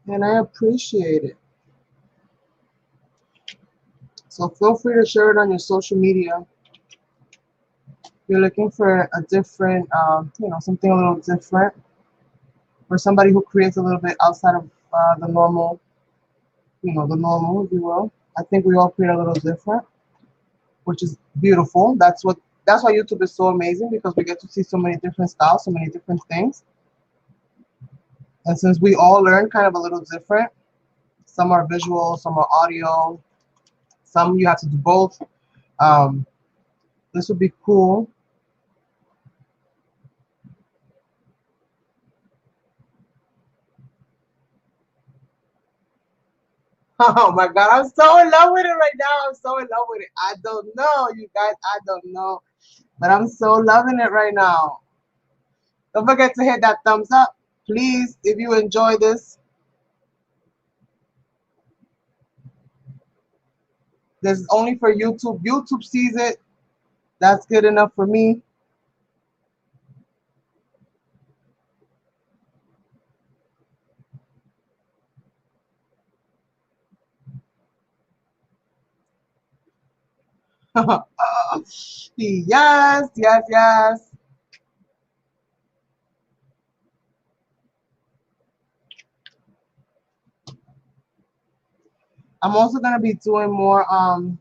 And I appreciate it. So feel free to share it on your social media. If you're looking for a different, you know, something a little different. For somebody who creates a little bit outside of the normal, you know, the normal, if you will. I think we all create a little different, which is beautiful. That's why YouTube is so amazing, because we get to see so many different styles, so many different things. And since we all learn kind of a little different, some are visual, some are audio, some you have to do both. This would be cool. Oh my god, I'm so in love with it right now. I'm so in love with it. I don't know, you guys, I don't know. But I'm so loving it right now. Don't forget to hit that thumbs up. Please, if you enjoy this. This is only for YouTube. YouTube sees it. That's good enough for me. Yes, yes, yes. I'm also gonna be doing more. I'm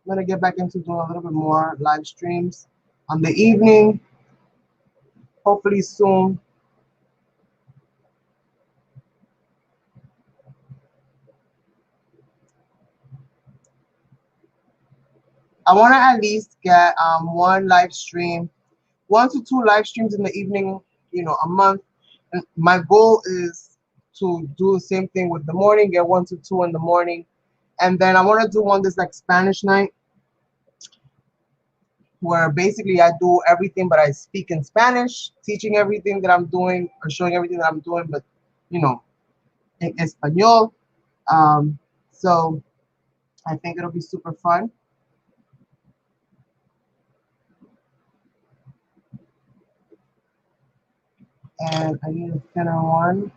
gonna get back into doing a little bit more live streams on the evening. Hopefully soon. I want to at least get one live stream, 1 to 2 live streams in the evening, a month. And my goal is to do the same thing with the morning, get 1 to 2 in the morning. And then I want to do one that's like Spanish night, where basically I do everything, but I speak in Spanish, teaching everything that I'm doing or showing everything that I'm doing, but, in Espanol. So I think it'll be super fun. And I need a thinner one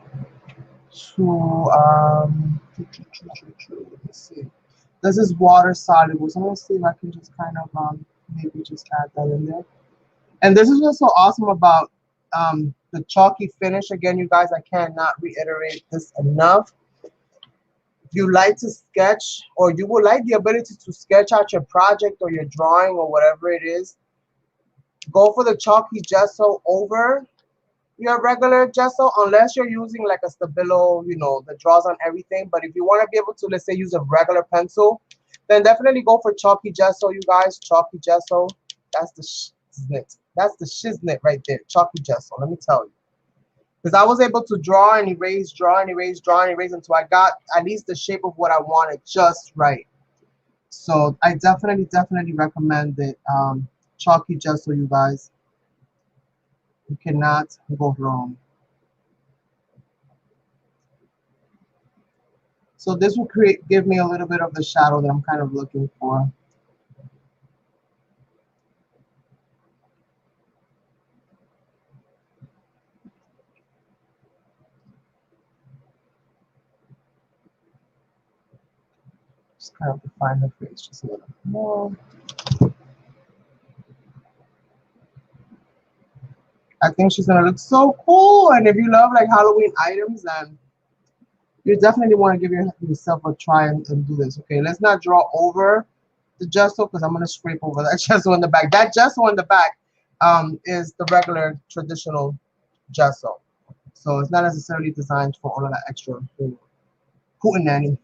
to let's see. This is water soluble, so I'm gonna see if I can just kind of maybe just add that in there. And this is what's so awesome about the chalky finish. Again, you guys, I cannot reiterate this enough. If you like to sketch, or you would like the ability to sketch out your project or your drawing or whatever it is, go for the chalky gesso over your regular gesso, unless you're using like a Stabilo, that draws on everything. But if you want to be able to, let's say, use a regular pencil, then definitely go for chalky gesso, you guys. Chalky gesso, that's the shiznit. That's the shiznit right there, chalky gesso, let me tell you. Because I was able to draw and erase, draw and erase, draw and erase until I got at least the shape of what I wanted just right. So I definitely recommend it. Chalky gesso, you guys. You cannot go wrong. So this will give me a little bit of the shadow that I'm kind of looking for. Just kind of define her face just a little bit more. I think she's gonna look so cool. And if you love like Halloween items, then you definitely want to give yourself a try and do this. Okay, let's not draw over the gesso because I'm gonna scrape over that gesso in the back. That gesso in the back is the regular traditional gesso. So it's not necessarily designed for all of that extra hootenanny.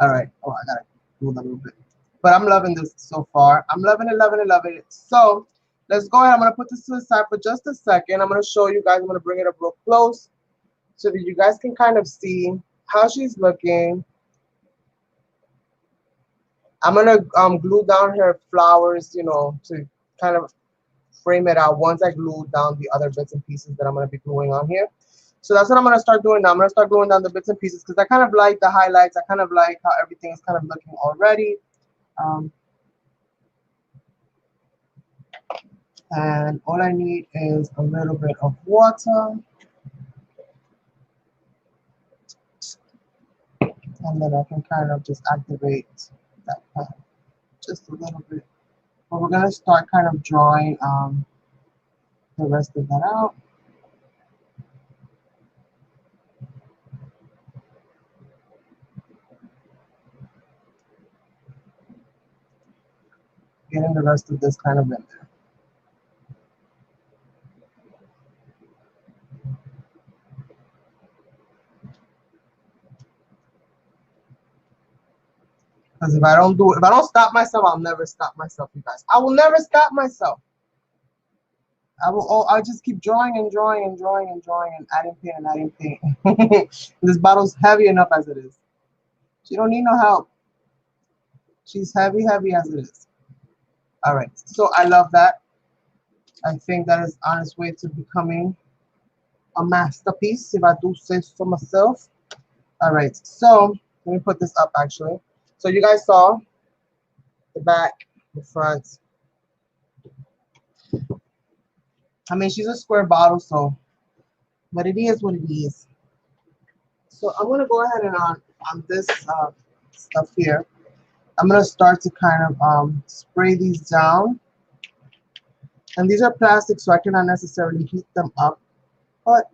All right. Oh, I gotta move a little bit. But I'm loving this so far. I'm loving it, loving it, loving it. So let's go ahead. I'm gonna put this to the side for just a second. I'm gonna show you guys. I'm gonna bring it up real close so that you guys can kind of see how she's looking. I'm gonna glue down her flowers, to kind of frame it out once I glue down the other bits and pieces that I'm gonna be gluing on here. So that's what I'm gonna start doing now. I'm gonna start gluing down the bits and pieces because I kind of like the highlights. I kind of like how everything is kind of looking already. And all I need is a little bit of water. And then I can kind of just activate that pen just a little bit. But we're gonna start kind of drawing the rest of that out. Getting the rest of this kind of in there. Because if I don't stop myself, I'll never stop myself, you guys. I will never stop myself. I'll just keep drawing and drawing and drawing and drawing and adding paint and adding paint. This bottle's heavy enough as it is. She don't need no help. She's heavy as it is. All right, so I love that. I think that is on its way to becoming a masterpiece, if I do say so myself. All right, so let me put this up actually. So you guys saw the back, the front. I mean, she's a square bottle, so, but it is what it is. So I'm gonna go ahead and on this stuff here, I'm gonna start to kind of spray these down. And these are plastic, so I cannot necessarily heat them up, but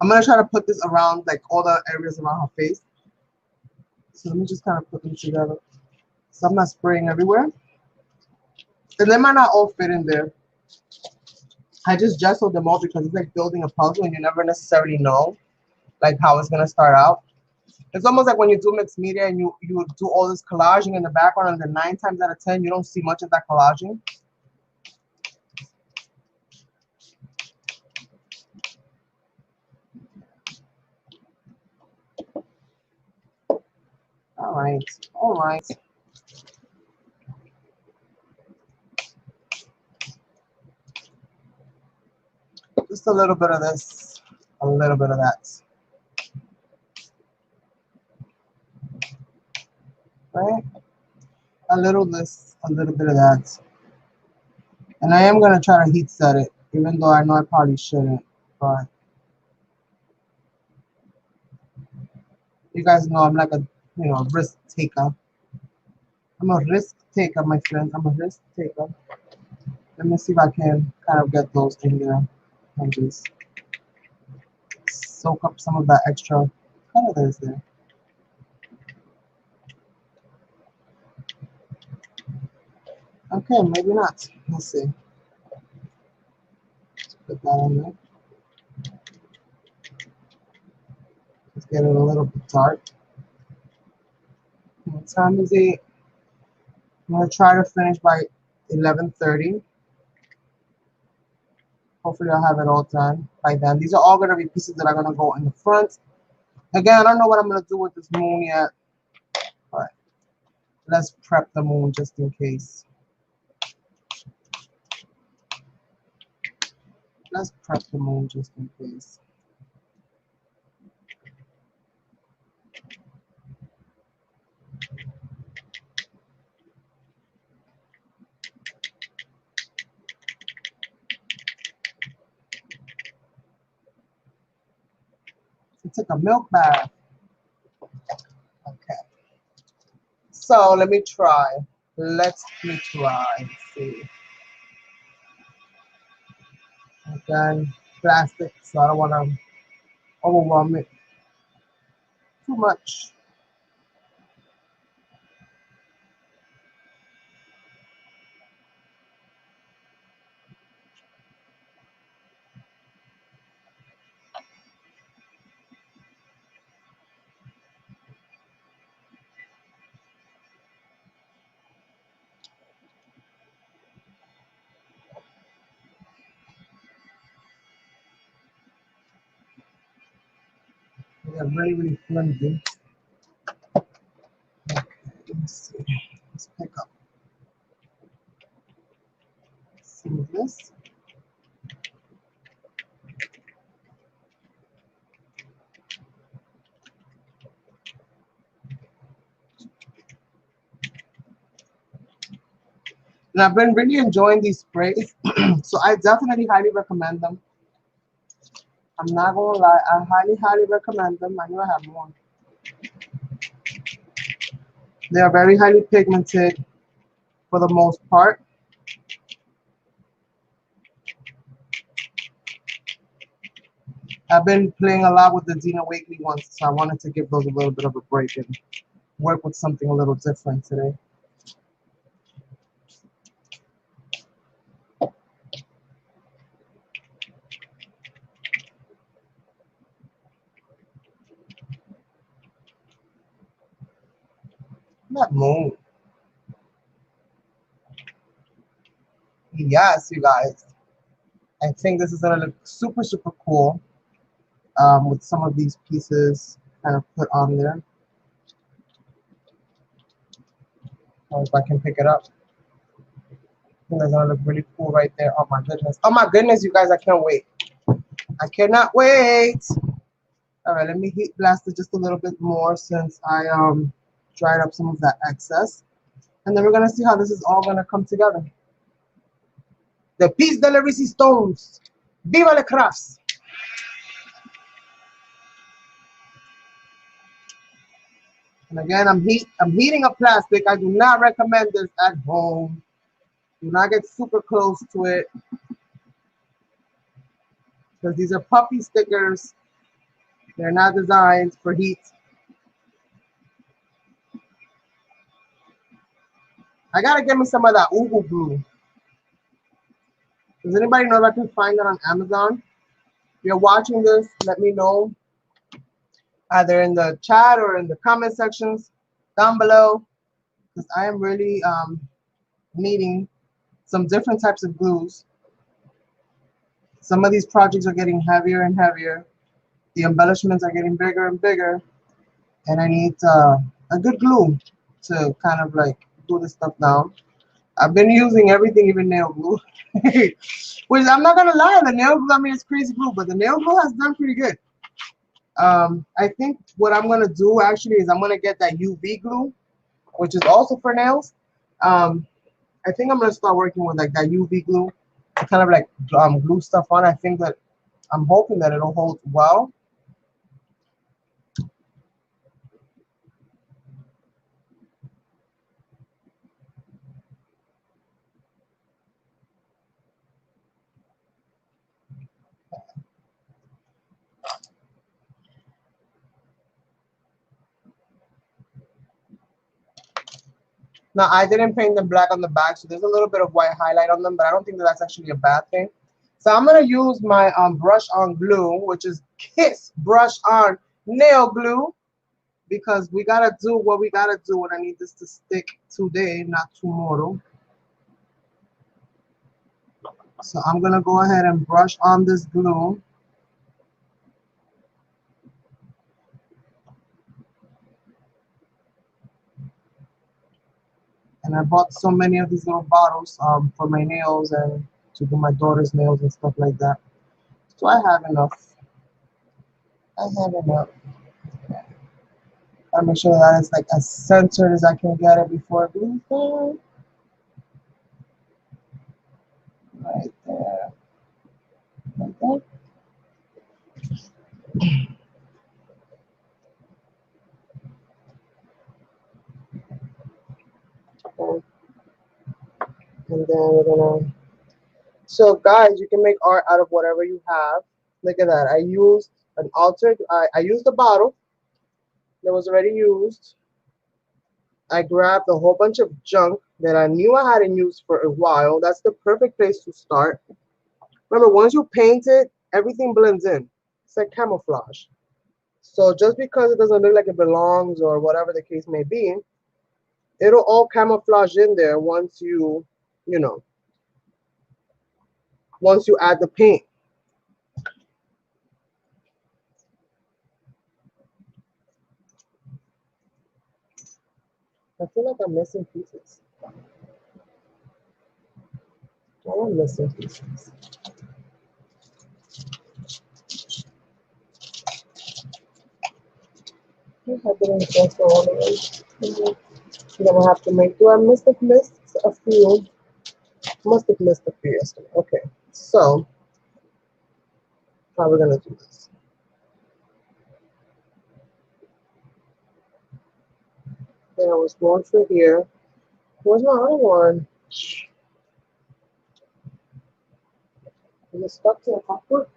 I'm gonna try to put this around like all the areas around her face. So let me just kind of put them together. So I'm not spraying everywhere. And they might not all fit in there. I just gessoed them all because it's like building a puzzle and you never necessarily know like how it's gonna start out. It's almost like when you do mixed media and you do all this collaging in the background, and then 9 times out of 10 you don't see much of that collaging. All right, all right. Just a little bit of this, a little bit of that. Right? A little this, a little bit of that. And I am gonna try to heat set it, even though I know I probably shouldn't, but you guys know I'm like a risk taker. I'm a risk taker, my friend. I'm a risk taker. Let me see if I can kind of get those in there and just soak up some of that extra color that is there. Okay, maybe not. Let's see. Let's put that on there. Let's get it a little bit dark. What time is it? I'm gonna try to finish by 11:30. Hopefully I'll have it all done by then. These are all gonna be pieces that are gonna go in the front. Again, I don't know what I'm gonna do with this moon yet, but let's prep the moon just in case. Let's prep the moon just in case. I took a milk bath. Okay. So let me try. Let me try. Let's see. Again, plastic, so I don't want to overwhelm it too much. They're really, really flimsy. Okay, let's see. Let's pick up some of this. And I've been really enjoying these sprays, so I definitely highly recommend them. I'm not gonna lie, I highly, highly recommend them. I know I have more. They are very highly pigmented for the most part. I've been playing a lot with the Dina Wakely ones, so I wanted to give those a little bit of a break and work with something a little different today. That moon. Yes, you guys. I think this is gonna look super, super cool with some of these pieces kind of put on there. Or if I can pick it up. I think that's gonna look really cool right there. Oh my goodness. Oh my goodness, you guys, I can't wait. I cannot wait. All right, let me heat blast it just a little bit more since I dried up some of that excess. And then we're gonna see how this is all gonna come together. The piece de la resistance. Viva le crafts. And again, I'm heating up plastic. I do not recommend this at home. Do not get super close to it, because these are puppy stickers They're not designed for heat. I gotta get me some of that Uhu glue. Does anybody know if I can find that on Amazon? If you're watching this, let me know either in the chat or in the comment sections down below, because I am really needing some different types of glues. Some of these projects are getting heavier and heavier. The embellishments are getting bigger and bigger, and I need a good glue to kind of like do this stuff down. I've been using everything, even nail glue. Which I'm not gonna lie, the nail glue, I mean, it's crazy glue, but the nail glue has done pretty good. I think what I'm gonna do actually is I'm gonna get that UV glue, which is also for nails. I think I'm gonna start working with like that UV glue to kind of like glue stuff on. I think that I'm hoping that it'll hold well. Now, I didn't paint them black on the back, so there's a little bit of white highlight on them, but I don't think that that's actually a bad thing. So I'm going to use my brush on glue, which is Kiss Brush On Nail Glue, because we got to do what we got to do, and I need this to stick today, not tomorrow. So I'm going to go ahead and brush on this glue. And I bought so many of these little bottles for my nails and to do my daughter's nails and stuff like that. So I have enough. I have enough. I'll make sure that it's like as centered as I can get it before I glue it. Right there. Like that. Okay. And then we're gonna. So guys, you can make art out of whatever you have. Look at that. I used an altered. I used a bottle that was already used. I grabbed a whole bunch of junk that I knew I hadn't used for a while. That's the perfect place to start. Remember, once you paint it, everything blends in. It's like camouflage. So just because it doesn't look like it belongs or whatever the case may be, it'll all camouflage in there once you know, once you add the paint. I feel like I'm missing pieces. I'm missing pieces. I didn't guess all of them. I'm gonna have to make. Do I must have missed a few? Must have missed a few yesterday. Okay, so how we're gonna do this? Then I was going for here. Where's my other one? Is it stuck to the copper?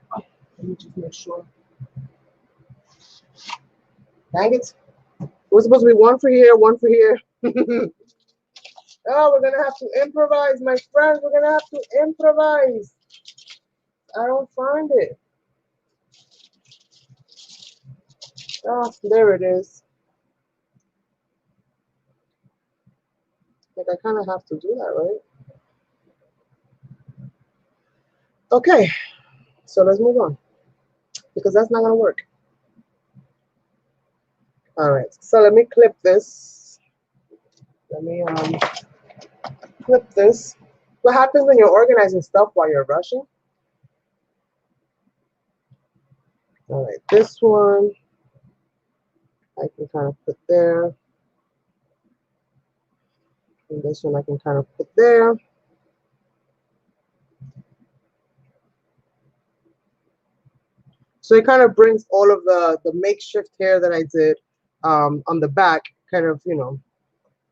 Let me just make sure. Dang it. It was supposed to be one for here, one for here. Oh, we're gonna have to improvise, my friends. We're gonna have to improvise. I don't find it. Oh, there it is. Like I kind of have to do that, right? Okay, so let's move on because that's not gonna work. All right, so let me clip this. Let me clip this. What happens when you're organizing stuff while you're rushing? All right, this one I can kind of put there. And this one I can kind of put there. So it kind of brings all of the makeshift hair that I did on the back, kind of, you know,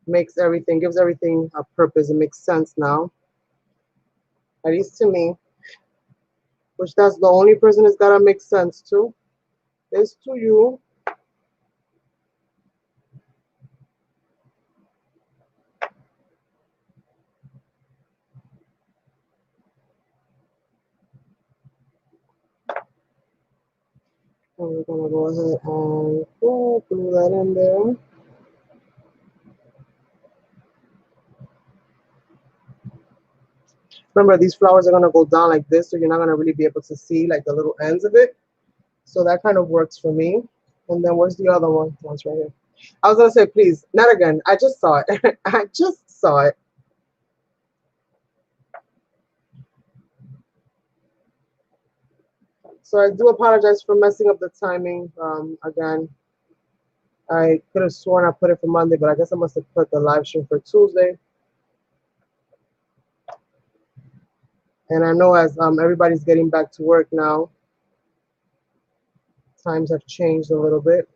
makes everything, gives everything a purpose. It makes sense now, at least to me, which that's the only person that's gotta make sense to. is to you. And we're gonna go ahead and glue that in there. Remember, these flowers are gonna go down like this, so you're not gonna really be able to see like the little ends of it. So that kind of works for me. And then where's the other one? One's right here. I was gonna say, please, not again. I just saw it. I just saw it. So I do apologize for messing up the timing. Again, I could have sworn I put it for Monday, but I guess I must have put the live stream for Tuesday. And I know as everybody's getting back to work now, times have changed a little bit.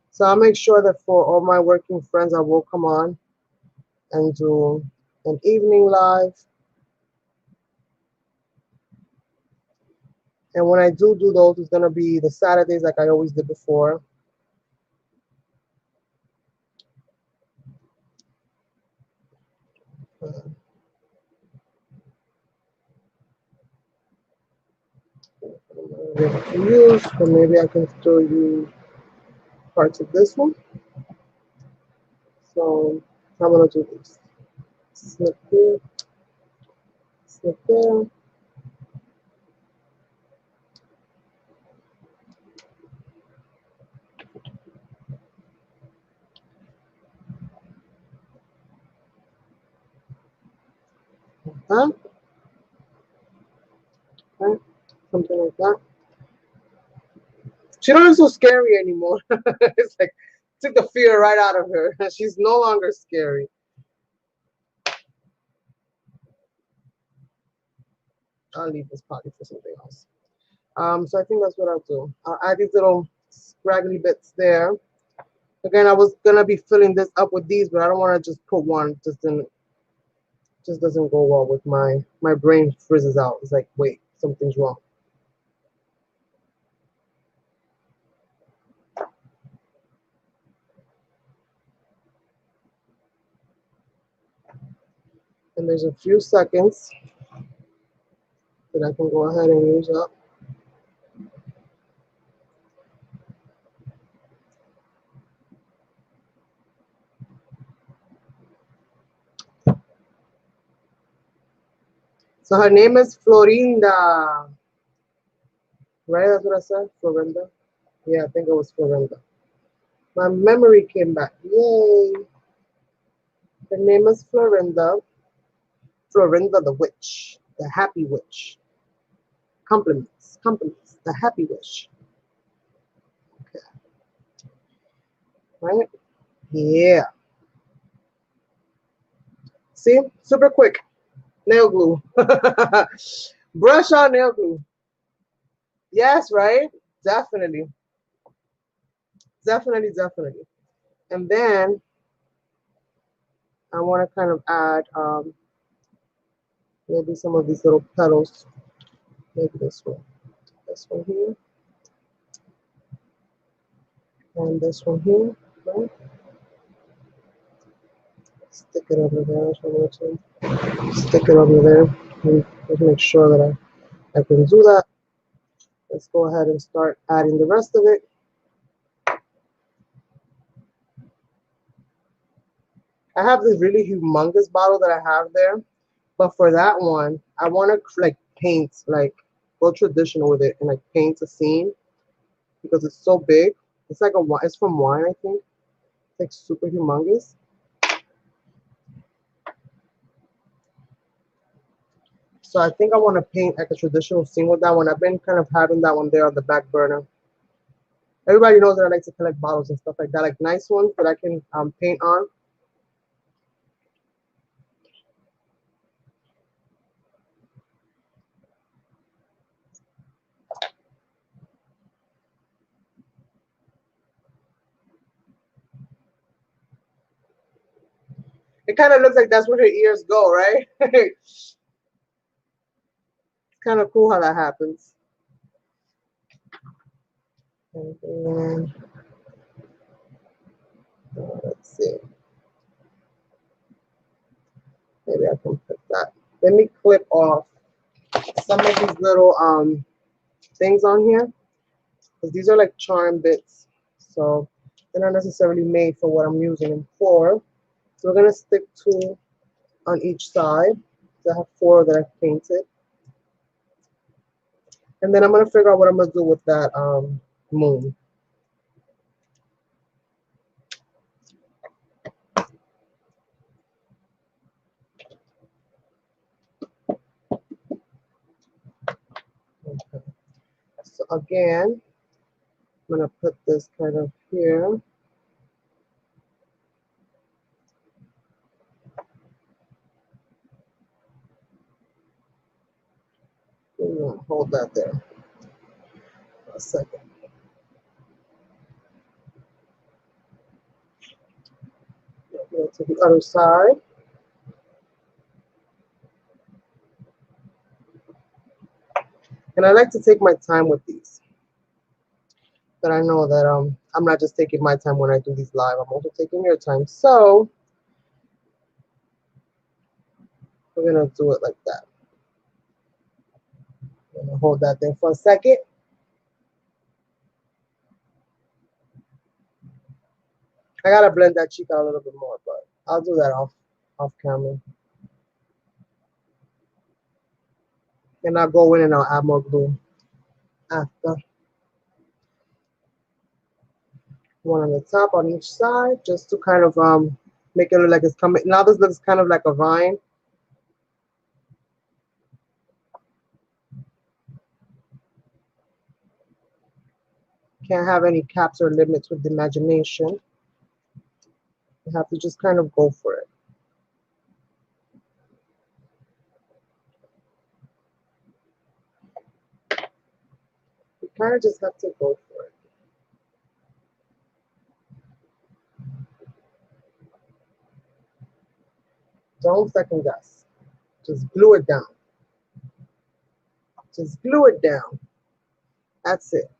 So I'll make sure that for all my working friends, I will come on and do an evening live. And when I do those, it's going to be the Saturdays like I always did before. To use, or maybe I can still use parts of this one. So I'm going to do this. Snip here, snip there. That. Okay. Something like that. She don't look so scary anymore. It's like took the fear right out of her. She's no longer scary. I'll leave this pocket for something else. So I think that's what I'll do. I'll add these little scraggly bits there. Again, I was gonna be filling this up with these, but I don't want to just put one. Just doesn't go well with my brain frizzes out. It's like, wait, something's wrong. And there's a few seconds that I can go ahead and use up. So her name is Florinda. Right? That's what I said? Florinda? Yeah, I think it was Florinda. My memory came back. Yay. Her name is Florinda. Florinda the witch. The happy witch. Compliments. Compliments. The happy witch. Okay. Right? Yeah. See? Super quick. Nail glue. Brush on nail glue. Yes, right? Definitely. Definitely, definitely. And then I want to kind of add maybe some of these little petals. Maybe this one. This one here. And this one here. Right? Stick it over there. So I'm going to stick it over there. And just make sure that I can do that. Let's go ahead and start adding the rest of it. I have this really humongous bottle that I have there, but for that one, I want to like paint, like go traditional with it and like paint a scene because it's so big. It's like it's from wine, I think. It's like super humongous. So I think I want to paint like a traditional scene with that one. I've been kind of having that one there on the back burner. Everybody knows that I like to collect bottles and stuff like that, like nice ones that I can paint on. It kind of looks like that's where her ears go, right? It's kind of cool how that happens. And then, let's see. Maybe I can put that. Let me clip off some of these little things on here, because these are like charm bits. So they're not necessarily made for what I'm using them for. So we're gonna stick 2 on each side. So I have 4 that I've painted. And then I'm gonna figure out what I'm gonna do with that moon. Okay. So again, I'm gonna put this kind of here. Hold that there for a second. Go to the other side. And I like to take my time with these. But I know that I'm not just taking my time when I do these live. I'm also taking your time. So we're gonna do it like that. I'm gonna hold that there for a second. I gotta blend that cheek out a little bit more, but I'll do that off camera. And I'll go in and I'll add more glue after. One on the top on each side, just to kind of make it look like it's coming. Now this looks kind of like a vine. Can't have any caps or limits with the imagination. You have to just kind of go for it. You kind of just have to go for it. Don't second guess. Just glue it down. Just glue it down. That's it.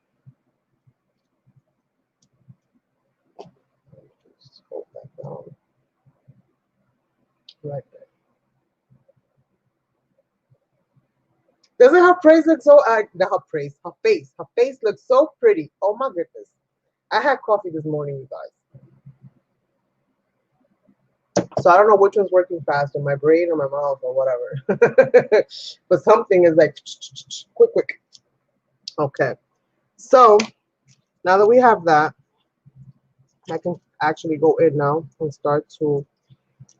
Just hold that down. Right there. Doesn't her praise look so, not her praise, her face. Her face looks so pretty. Oh my goodness. I had coffee this morning, you guys. So I don't know which one's working faster, my brain or my mouth or whatever. But something is like, quick, quick. Okay. So now that we have that, I can actually go in now and start to,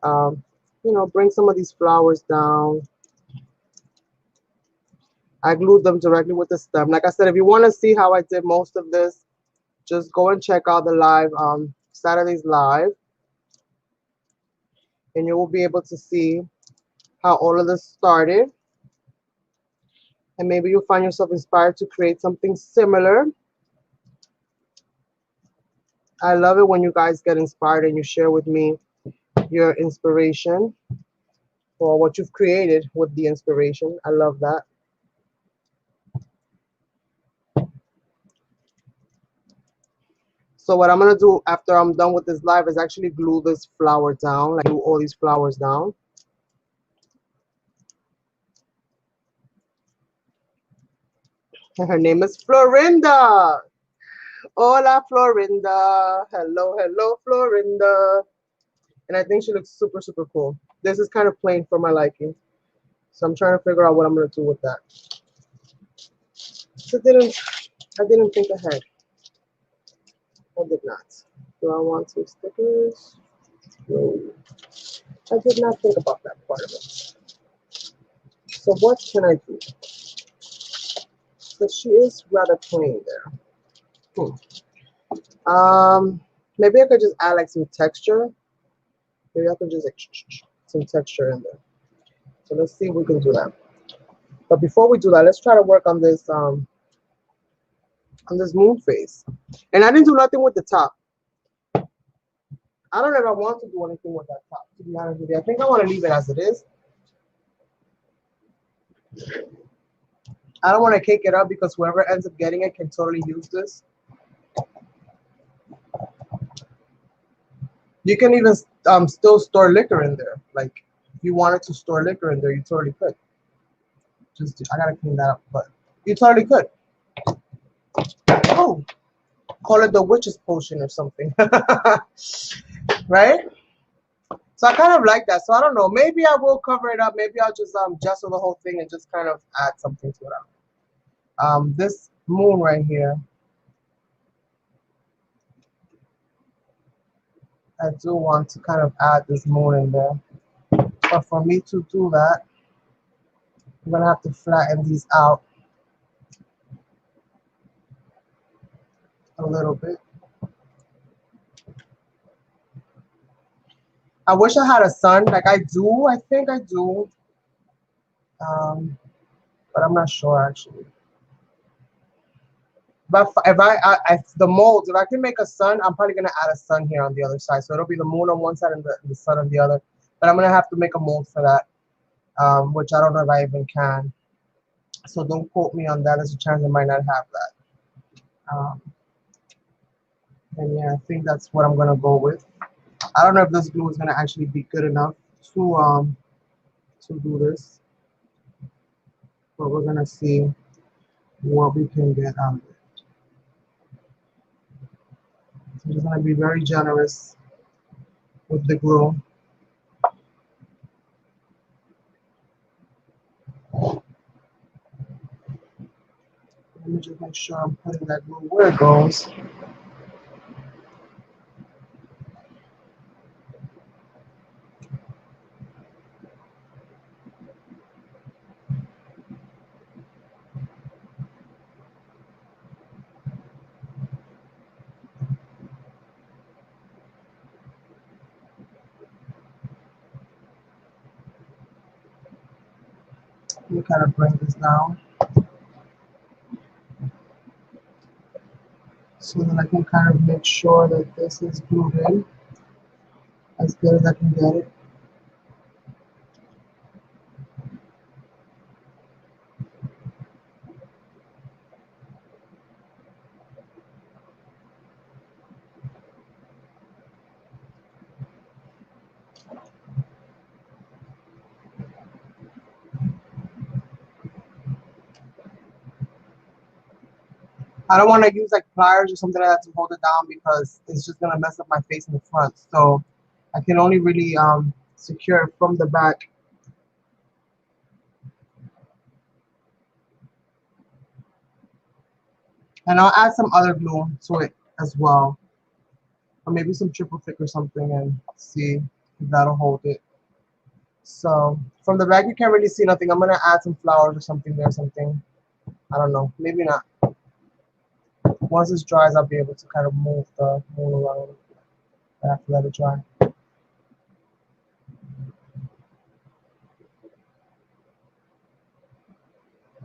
you know, bring some of these flowers down. I glued them directly with the stem. Like I said, if you want to see how I did most of this, just go and check out the live, Saturday's live. And you will be able to see how all of this started. And maybe you'll find yourself inspired to create something similar. I love it when you guys get inspired and you share with me your inspiration or what you've created with the inspiration. I love that. So what I'm going to do after I'm done with this live is actually glue this flower down, like glue all these flowers down. And her name is Florinda. Hola, Florinda. Hello, hello, Florinda. And I think she looks super, super cool. This is kind of plain for my liking. So I'm trying to figure out what I'm going to do with that. So I didn't think ahead. I did not. Do I want some stickers? No. I did not think about that part of it. So what can I do? So she is rather plain there. Maybe I could just add like some texture. Maybe I could just like some texture in there. So let's see if we can do that. But before we do that, let's try to work on this moon face. And I didn't do nothing with the top. I don't know if I want to do anything with that top, to be honest with you. I think I want to leave it as it is. I don't want to cake it up because whoever ends up getting it can totally use this. You can even still store liquor in there. Like if you wanted to store liquor in there, you totally could. Just I gotta clean that up, but you totally could. Oh, call it the witch's potion or something, right? So I kind of like that. So I don't know. Maybe I will cover it up. Maybe I'll just gesso the whole thing and just kind of add something to it. This moon right here, I do want to kind of add this moon in there. But for me to do that, I'm gonna have to flatten these out a little bit. I wish I had a sun. Like I do. I think I do. But I'm not sure actually. But if the molds, if I can make a sun, I'm probably gonna add a sun here on the other side. So it'll be the moon on one side and the sun on the other. But I'm gonna have to make a mold for that, which I don't know if I even can. So don't quote me on that. There's a chance I might not have that. And yeah, I think that's what I'm gonna go with. I don't know if this glue is gonna actually be good enough to do this, but we're gonna see what we can get out of it. So I'm just gonna be very generous with the glue. Let me just make sure I'm putting that glue where it goes. Let me kind of bring this down so that I can kind of make sure that this is glued in as good as I can get it. I don't want to use like pliers or something like that to hold it down because it's just gonna mess up my face in the front. So I can only really secure it from the back. And I'll add some other glue to it as well. Or maybe some triple thick or something and see if that'll hold it. So from the back you can't really see nothing. I'm gonna add some flowers or something there, something. I don't know, maybe not. Once this dries, I'll be able to kind of move the moon around. I have to let it dry.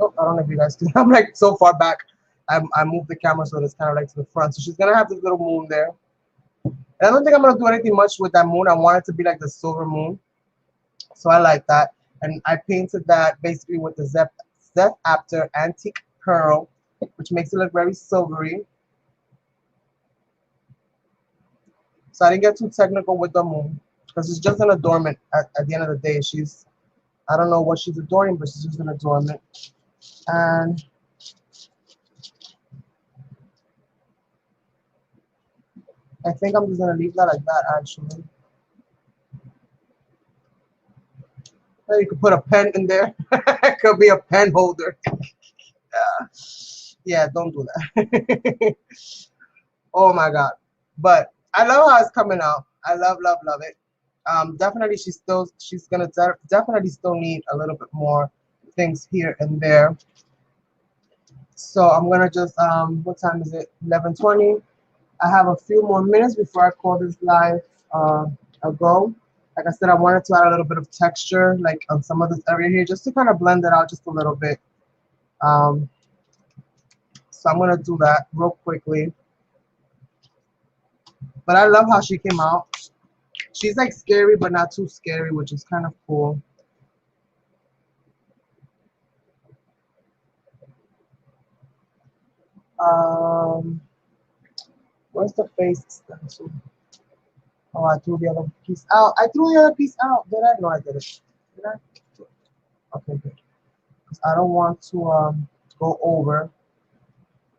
Oh, I don't know if you guys can. I'm like so far back. I moved the camera so it's kind of like to the front. So she's gonna have this little moon there. And I don't think I'm gonna do anything much with that moon. I want it to be like the silver moon. So I like that. And I painted that basically with the Zeph After Antique Pearl, which makes it look very silvery. So I didn't get too technical with the moon because it's just an adornment at the end of the day. I don't know what she's adoring, but she's just an adornment. And I think I'm just gonna leave that like that actually. You could put a pen in there. It could be a pen holder. Yeah, don't do that. Oh my god. But I love how it's coming out. I love it. Definitely she's gonna definitely still need a little bit more things here and there. So I'm gonna just what time is it? 11:20. I have a few more minutes before I call this live a go. Like I said, I wanted to add a little bit of texture like on some of this area here just to kind of blend it out just a little bit. So I'm gonna do that real quickly. But I love how she came out. She's like scary but not too scary, which is kind of cool. Um, Where's the face stencil? Oh, I threw the other piece out. I threw the other piece out. Did I? No, I didn't. Did I? Okay, good. Because I don't want to go over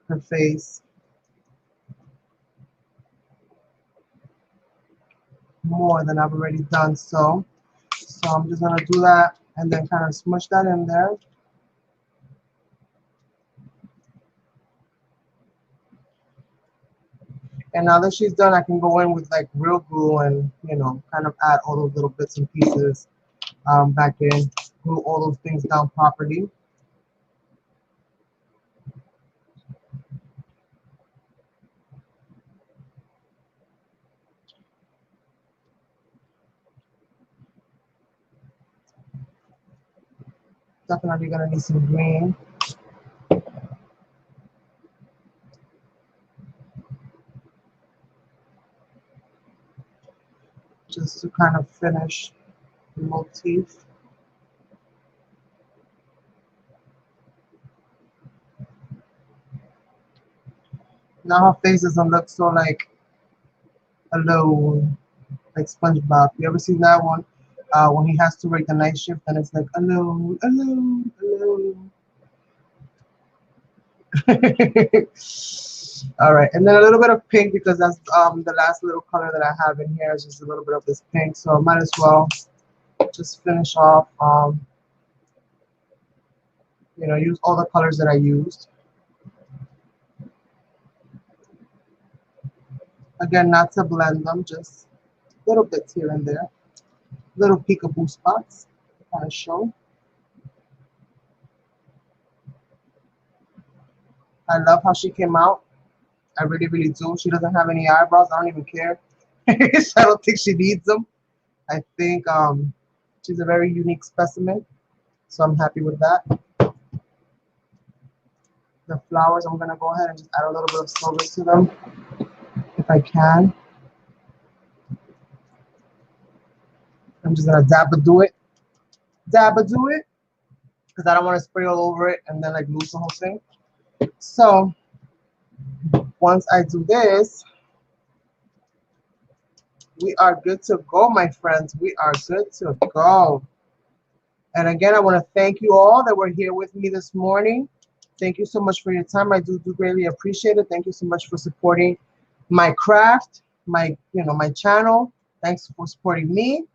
her face more than I've already done. So I'm just gonna do that and then kind of smush that in there. And now that she's done, I can go in with like real glue and, you know, kind of add all those little bits and pieces back in, glue all those things down properly. Definitely gonna need some green. Just to kind of finish the motif. Now her face doesn't look so like alone, like SpongeBob. You ever seen that one? When he has to work the night shift and it's like alone, alone, alone. All right, and then a little bit of pink because that's the last little color that I have in here is just a little bit of this pink. So I might as well just finish off, you know, use all the colors that I used. Again, not to blend them, just little bits here and there, little peekaboo spots to kind of show. I love how she came out. I really, really do. She doesn't have any eyebrows. I don't even care. I don't think she needs them. I think she's a very unique specimen, so I'm happy with that. The flowers, I'm gonna go ahead and just add a little bit of silver to them if I can. I'm just gonna dab-a-do it, dab-a-do it, because I don't want to spray all over it and then like lose the whole thing. So once I do this, we are good to go, my friends. We are good to go. And again, I want to thank you all that were here with me this morning. Thank you so much for your time. I do greatly appreciate it. Thank you so much for supporting my craft, my channel. Thanks for supporting me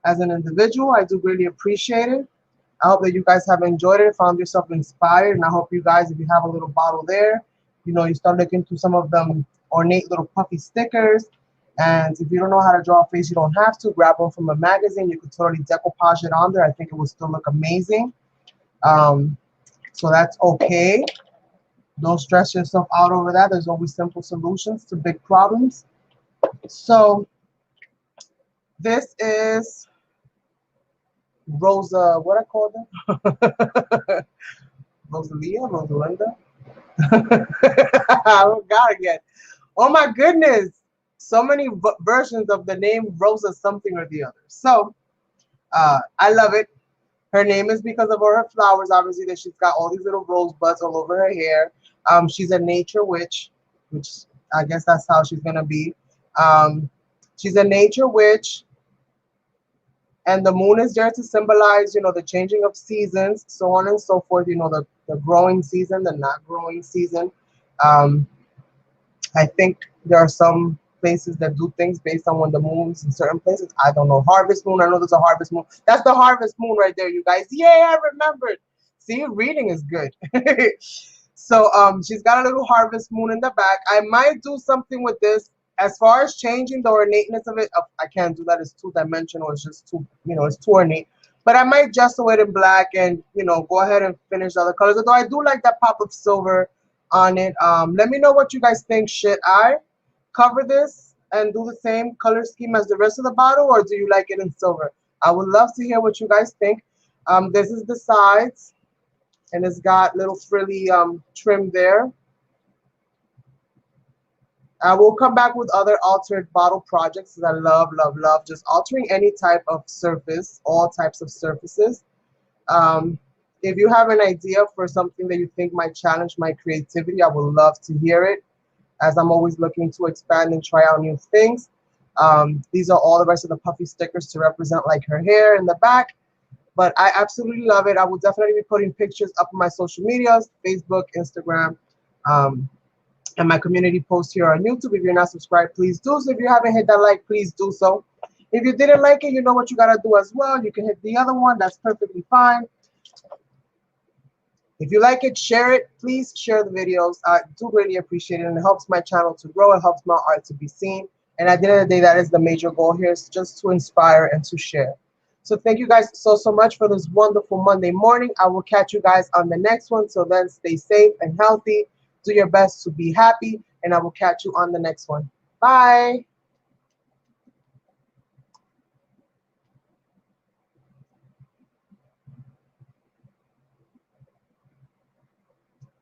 as an individual. I do greatly appreciate it. I hope that you guys have enjoyed it, found yourself inspired, and I hope you guys, if you have a little bottle there, you know, you start looking through some of them ornate little puffy stickers. And if you don't know how to draw a face, you don't have to. Grab one from a magazine. You could totally decoupage it on there. I think it will still look amazing. So that's okay. Don't stress yourself out over that. There's always simple solutions to big problems. So this is Rosa, what I call them? Rosalia, Rosalinda. I forgot again. Oh my goodness. So many versions of the name Rosa something or the other. So I love it. Her name is because of all her flowers, obviously, that she's got all these little rosebuds all over her hair. She's a nature witch, which I guess that's how she's going to be. She's a nature witch. And the moon is there to symbolize, you know, the changing of seasons, so on and so forth, you know, the growing season, the not growing season. I think there are some places that do things based on when the moon's in certain places. I don't know. Harvest moon. I know there's a harvest moon. That's the harvest moon right there, you guys. Yay, I remembered. See, reading is good. So she's got a little harvest moon in the back. I might do something with this. As far as changing the ornateness of it, I can't do that. It's two-dimensional. It's just too, you know, it's too ornate. But I might gesso it in black and, you know, go ahead and finish the other colors. Although I do like that pop of silver on it. Let me know what you guys think. Should I cover this and do the same color scheme as the rest of the bottle, or do you like it in silver? I would love to hear what you guys think. This is the sides, and it's got little frilly trim there. I will come back with other altered bottle projects that I love, love, love. Just altering any type of surface, all types of surfaces. If you have an idea for something that you think might challenge my creativity, I would love to hear it. as I'm always looking to expand and try out new things. These are all the rest of the puffy stickers to represent like her hair in the back. But I absolutely love it. I will definitely be putting pictures up on my social medias, Facebook, Instagram, and my community post here on YouTube. If you're not subscribed, please do so. If you haven't hit that like, please do so. If you didn't like it, you know what you gotta do as well. You can hit the other one. That's perfectly fine. If you like it, share it. Please share the videos. I do really appreciate it, and it helps my channel to grow. It helps my art to be seen. And at the end of the day, that is the major goal here, is just to inspire and to share. So thank you guys so much for this wonderful Monday morning. I will catch you guys on the next one. So then, stay safe and healthy. Do your best to be happy, and I will catch you on the next one. Bye.